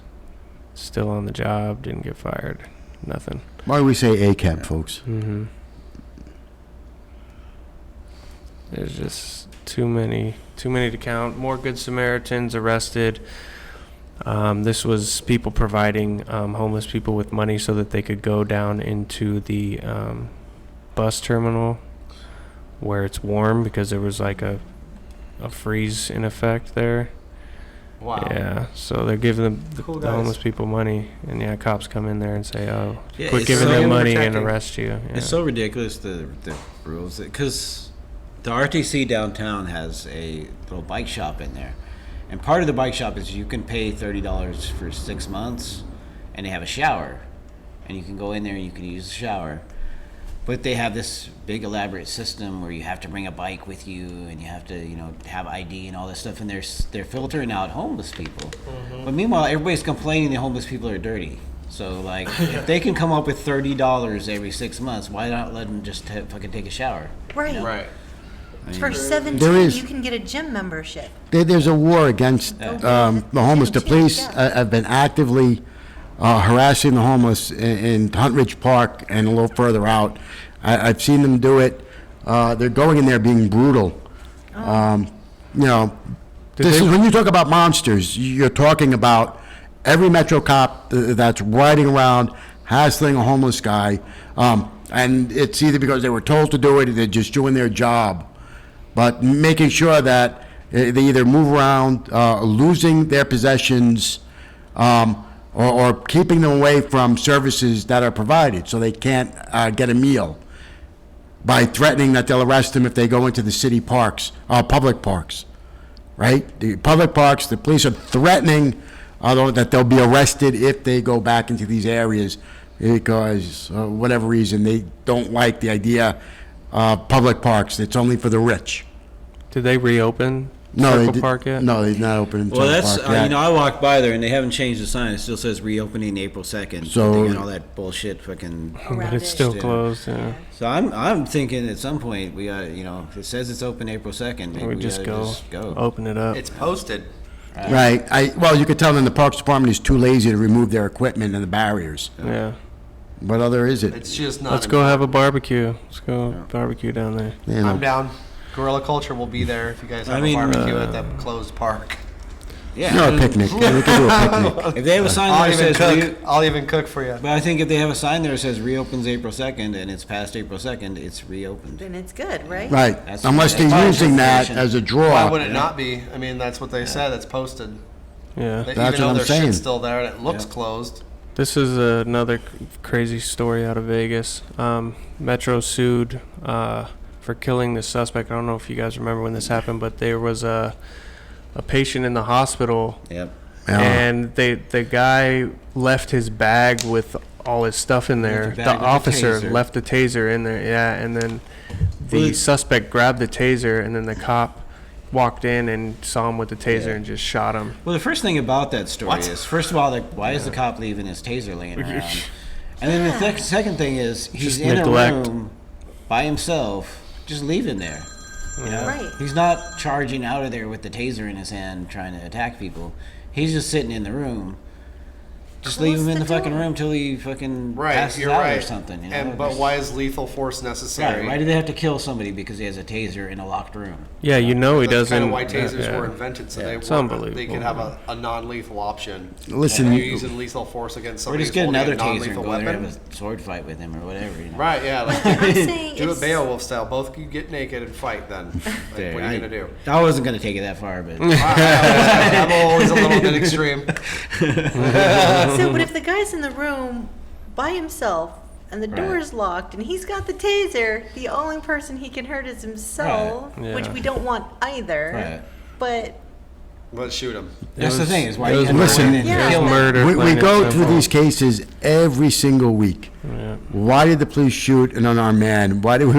Still on the job. Didn't get fired. Nothing. Why do we say ACAB, folks? Mm-hmm. There's just too many to count. More Good Samaritans arrested. This was people providing homeless people with money so that they could go down into the bus terminal where it's warm, because there was like a freeze in effect there. Wow. Yeah, so they're giving the Cool the guys. homeless people money, and yeah, cops come in there and say, "Oh, Yeah, quit it's giving so them money and protecting. arrest you." Yeah. It's so ridiculous, the rules, because the RTC downtown has a little bike shop in there, and part of the bike shop is you can pay $30 for 6 months, and they have a shower, and you can go in there and you can use the shower. But they have this big elaborate system where you have to bring a bike with you, and you have to, have ID and all this stuff, and they're filtering out homeless people. But meanwhile, everybody's complaining the homeless people are dirty. So, like, if they can come up with $30 every 6 months, why not let them just fucking take a shower? right. Right. For There 17, is- you can get a gym membership. There's a war against the homeless. The police have been actively harassing the homeless in Hunt Ridge Park and a little further out. I've seen them do it. They're going in there being brutal. This is when you talk about monsters, you're talking about every Metro cop that's riding around hassling a homeless guy. And it's either because they were told to do it or they're just doing their job. But making sure that they either move around, losing their possessions, or keeping them away from services that are provided so they can't get a meal, by threatening that they'll arrest them if they go into the city parks, public parks, right? The public parks, the police are threatening that they'll be arrested if they go back into these areas because, whatever reason, they don't like the idea of public parks. It's only for the rich. Did they reopen No, Circle they did, Park yet? No, they're not opening Well, Circle that's, Park yet. I walked by there and they haven't changed the sign. It still says reopening April 2nd. So- They got all that bullshit fucking. But Around it's it. still Yeah. closed. Yeah. So I'm thinking at some point we got, if it says it's open April 2nd, maybe We we just gotta go open it up. It's posted. Right. Well, you could tell them the Parks Department is too lazy to remove their equipment and the barriers. Yeah. What other is it? It's just not. Let's go have a barbecue. Let's go barbecue down there. You know, I'm down. Guerrilla Culture will be there if you guys have I mean, a barbecue at the closed park. Yeah. no, a picnic. We could do a picnic. If they have a sign I'll there that even says, cook. I'll even cook for you. but I think if they have a sign there that says reopens April 2nd and it's past April 2nd, it's reopened. Then it's good, right? Right. That's- Unless that's they're fine. using that Information. as a draw. Why would it not be? I mean, that's what they said. It's posted. Yeah. Even That's though what I'm their saying. shit's still there and it looks closed. This is another crazy story out of Vegas. Metro sued for killing the suspect. I don't know if you guys remember when this happened, but there was a patient in the hospital, Yep. Yeah. and the guy left his bag with all his stuff in there. Left the The bag with the officer taser. left the taser in there, yeah, and then the Well, suspect grabbed the taser, and then the cop walked in and saw him with the taser Yeah. and just shot him. Well, the first thing about that story What? is, first of all, why is the cop leaving his taser laying around? And then the second thing is, he's Just in neglect. a room by himself, just leave him there. You know? Right. He's not charging out of there with the taser in his hand trying to attack people. He's just sitting in the room. Just Close leave him in the the fucking door. room till he fucking Right, passes you're out right. or something. You know? And but why is lethal force necessary? Right, why do they have to kill somebody because he has a taser in a locked room? Yeah, you know he That's doesn't. kind of why tasers yeah. were invented, so It's they unbelievable. could have a non-lethal option. Listen, You're using lethal force against Or somebody just who's get holding another a taser and non-lethal go there weapon. and have a sword fight with him or whatever. You know? Right, yeah. Like, I'm saying do it it's, Beowulf style. Both you get naked and fight then. Like, There, what are you going to do? I wasn't going to take it that far, but I'm always a little bit extreme. so, but if the guy's in the room by himself and the door Right. is locked and he's got the taser, the only person he can hurt is himself, Right. which Yeah. we don't want either. Right. But Let's shoot him. that's the thing is why it you was have to listen, go in and Yeah. kill him. murder. we plain and go through simple. these cases every single week. Yeah. Why did the police shoot an unarmed man? Why did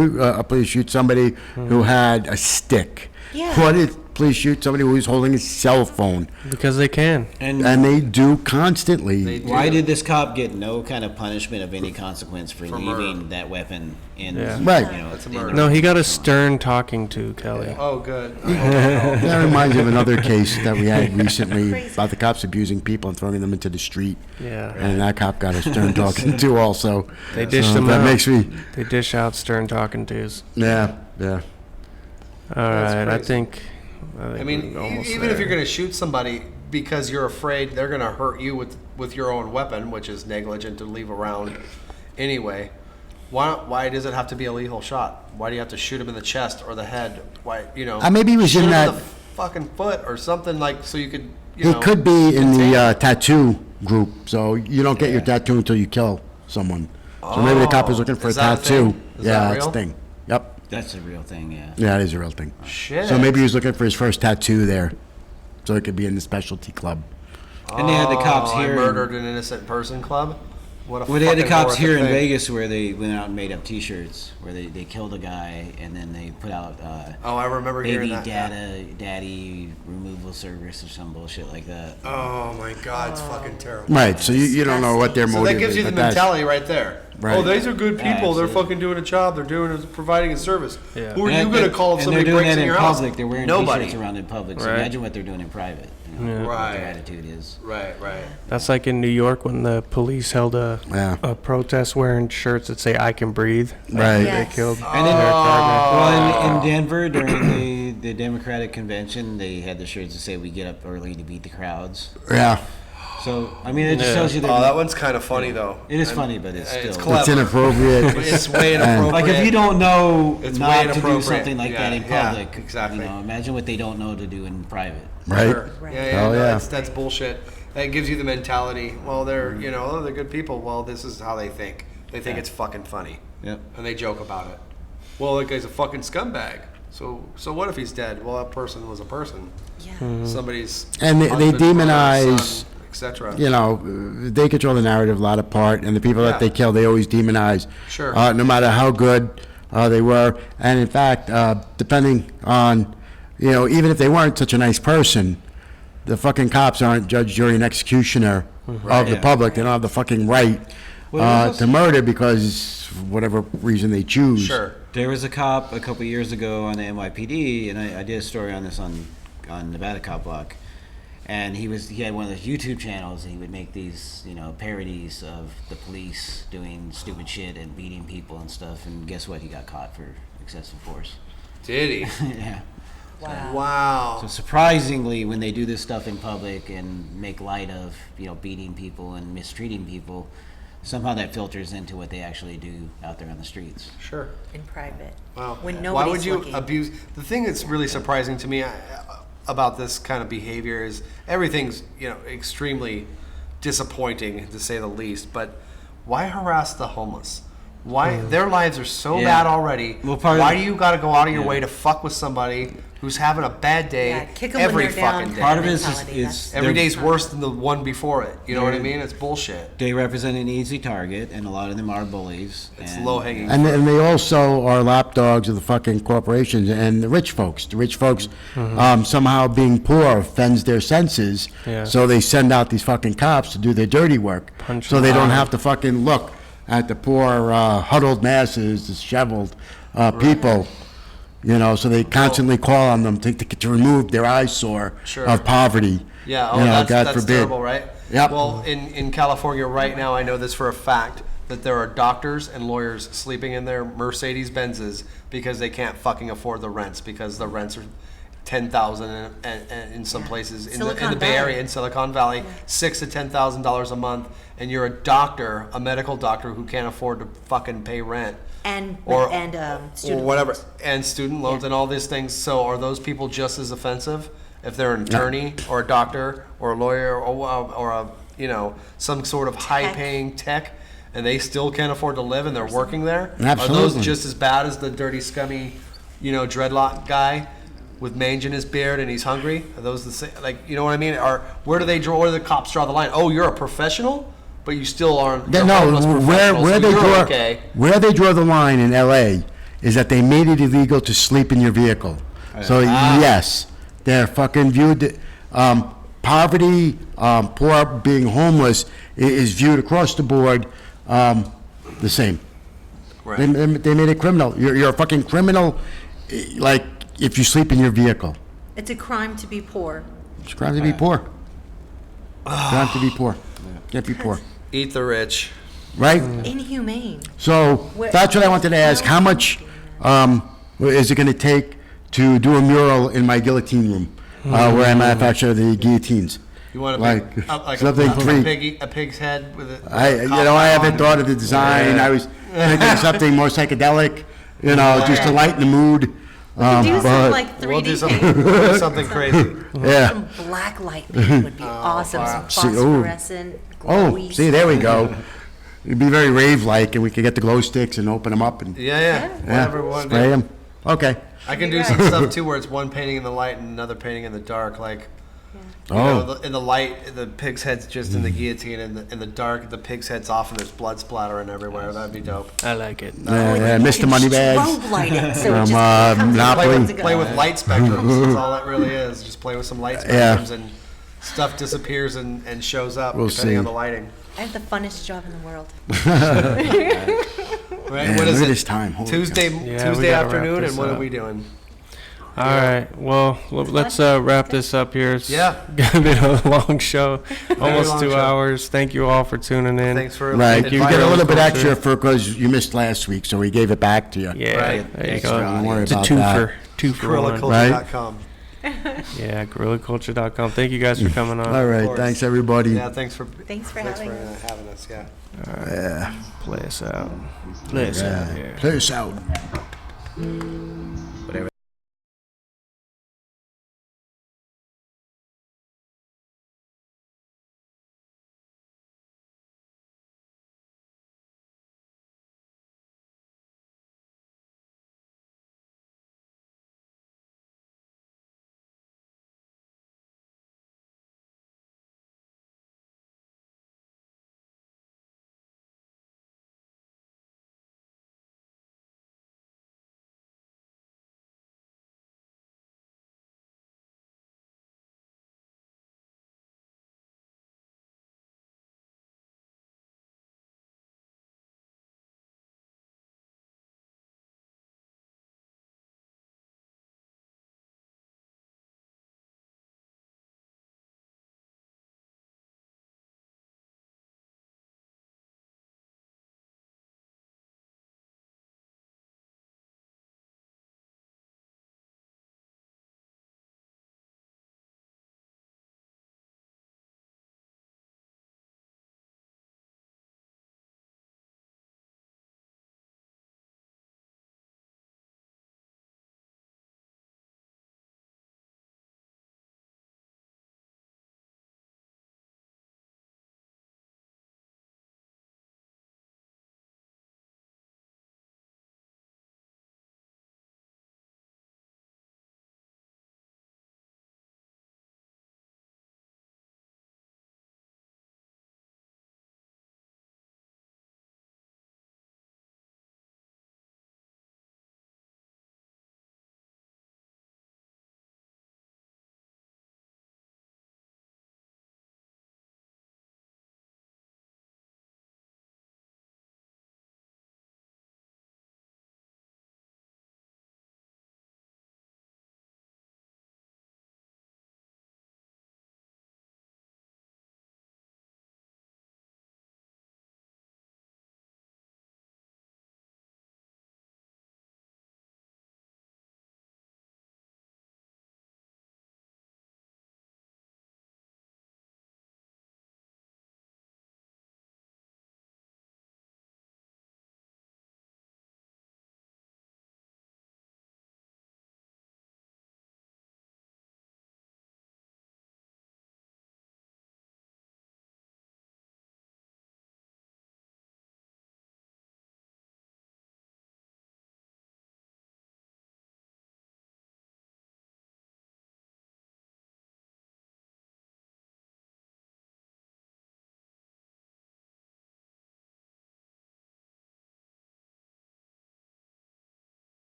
police shoot somebody who had a stick? Yeah. Why did police shoot somebody who was holding a cell phone? Because they can. And And they do constantly. They do. why did this cop get no kind of punishment of any consequence for For leaving murder. that weapon in? Yeah. Right. You know, That's a in the murder. No, he got a room? stern talking to, Kelly. Oh, good. That reminds me of another case that we had recently Crazy. about the cops abusing people and throwing them into the street. Yeah. And that cop got a stern talking to also. They dished them That out. makes me, They dish out stern talking tos. yeah, yeah. All That's right, I crazy. think I mean, we're almost even if there. you're going to shoot somebody because you're afraid they're going to hurt you with your own weapon, which is negligent to leave around anyway, why does it have to be a lethal shot? Why do you have to shoot him in the chest or the head? Why, Maybe he was shoot in him that. in the fucking foot or something like so you could. He could be in contain the it. tattoo group, so you don't get your tattoo until you kill someone. So maybe the cop was looking for a Is that a tattoo. thing? Is Yeah, that that's a real? thing. Yep. That's a real thing, yeah. Yeah, it is a real thing. Shit. So maybe he was looking for his first tattoo there, so it could be in the specialty club. And they had the cops I here. murdered an innocent person club. What a Well, they had the fucking cops horrific here in thing. Vegas where they went out and made up T-shirts where they killed a guy and then they put out Oh, I remember hearing baby that. daddy removal service or some bullshit like that. Oh my God, it's fucking terrible. Right. So you don't know what their So motive that gives is. you the but that's- mentality right there. Right. Oh, these are good people. They're Absolutely. fucking doing a job. They're providing a service. Yeah. Who are And you going to that- call if and somebody they're doing breaks that in in your public. house? They're wearing Nobody. T-shirts around in public. So Right. imagine what they're doing in private. You know, Yeah. what Right. their attitude is. Right, right. That's like in New York when the police held Yeah. a protest wearing shirts that say "I can breathe." Right. Yes. They killed. And then, Derek Gardner. well, in Denver during the Democratic convention, they had the shirts that say "We get up early to beat the crowds." Yeah. So I mean, it just Yeah. tells you that Oh, that one's kind of funny though. it is And funny, but it's it's still clever. It's inappropriate. It's way inappropriate. like if you don't know It's way not to do inappropriate. something like that in Yeah, public. exactly. You know, imagine what they don't know to do in private. Right. Sure. Right. Yeah, yeah, Oh, no, yeah. that's bullshit. That gives you the mentality. Well, they're they're good people. Well, this is how they think. They think Yeah. it's fucking funny, Yep. and they joke about it. Well, that guy's a fucking scumbag. So what if he's dead? Well, that person was a person. Yeah. Somebody's And they husband, demonize, son, etc. they control the narrative a lot of part, and the people Yeah. that they kill, they always demonize. Sure. No matter how good they were. And in fact, depending on, even if they weren't such a nice person, the fucking cops aren't judge, jury, and executioner of the Yeah. public. They don't have the fucking right Well, to murder because whatever reason they choose. Sure. There was a cop a couple years ago on the NYPD, and I did a story on this on Nevada Cop Block. And he had one of those YouTube channels, and he would make these, parodies of the police doing stupid shit and beating people and stuff. And guess what? He got caught for excessive force. Did he? Yeah. Wow. Wow. So surprisingly, when they do this stuff in public and make light of, beating people and mistreating people, somehow that filters into what they actually do out there on the streets. Sure. In private. Wow. When Why nobody's would you looking. abuse? The thing that's really surprising to me about this kind of behavior is everything's extremely disappointing to say the least. But why harass the homeless? Why their lives are so Yeah. bad already? Well, part of why the- do you got to go out of your Yeah. way to fuck with somebody who's having a bad day Yeah, kick 'em every when they're down. fucking day? Part of it is Mentality, that's- Every they're- day's worse than the one before it. You know what I Yeah. mean? It's bullshit. They represent an easy target, and a lot of them are bullies. It's and- low hanging. And they also are lapdogs of the fucking corporations and the rich folks. The rich folks, somehow being poor offends their senses, Yeah. so they send out these fucking cops to do their dirty work, Punch so them they don't out. have to fucking look at the poor, huddled masses, disheveled people. So they constantly call on them to remove their eyesore Sure. of poverty. Yeah, You know, that's God forbid. terrible, right? Yep. Well, in California right now, I know this for a fact, that there are doctors and lawyers sleeping in their Mercedes Benzes because they can't fucking afford the rents, because the rents are $10,000 and in some places in the Silicon Bay Valley. Area, in Silicon Valley, $6,000 to $10,000 a month, and you're a doctor, a medical doctor who can't afford to fucking pay rent. And Or- student or whatever, loans. and student loans Yeah. and all these things. So are those people just as offensive if they're an attorney or a doctor or a lawyer or a some sort of high-paying tech, and they still can't afford to live and they're working there? Are Absolutely. those just as bad as the dirty, scummy, dreadlock guy with mange in his beard and he's hungry? Are those the same? Like, you know what I mean? Where do the cops draw the line? Oh, you're a professional, but you still aren't. No, a harmless professional, where so they you're draw okay. where they draw the line in L.A. is that they made it illegal to sleep in your vehicle. So yes, they're fucking viewed. Poverty, poor, being homeless is viewed across the board the same. Right. They made it criminal. You're a fucking criminal, like if you sleep in your vehicle. It's a crime to be poor. It's a crime to be poor. Crime to be poor. Can't be poor, Eat the rich. right? Inhumane. So Where- that's what I wanted to ask. How much is it going to take to do a mural in my guillotine room, where I manufacture the guillotines? You want a Like, big, like something a pig's head with a I haven't thought of the design. I was thinking something more psychedelic, just to lighten the mood. Do some But- like 3D We'll do paint. something crazy. Yeah. Some black light paint would be awesome. wow. Some See, ooh. phosphorescent, glowy. Oh, see, there we go. It'd be very rave-like, and we could get the glow sticks and open them up and Yeah. Whatever we want to spray do. them. Okay. I can do some stuff too where it's one painting in the light and another painting in the dark. Like, in the light, the pig's head's just in the guillotine, and in the dark, the pig's head's off and there's blood splattering everywhere. That'd be dope. I like it. Yeah, Mr. Moneybags Strobe light it, so it from just becomes Monopoly. Play with light spectrums. That's all that really is. Just play with some light Yeah. spectrums and stuff disappears and shows up We'll depending see. on the lighting. I have the funnest job in the world. Right? Man, What is look at it? this time. Holy Tuesday Yeah, we Tuesday gotta wrap afternoon, this and what are up. we doing? All right. Well, let's wrap this up here. It's Yeah. been a long show, almost long 2 show. hours. Thank you all for tuning in. Thanks for Right, you inviting get a us. little bit Culture. extra because you missed last week, so we gave it back to you. Yeah, Right. there you Extra go. Don't worry It's a about twofer. Two for one. GorillaCulture.com. Yeah, GorillaCulture.com. Thank you guys for coming on. All right, course. thanks, everybody. Yeah, thanks for Thanks for having us. having us. Yeah. Yeah. Play us out. Play us out here. Play us out.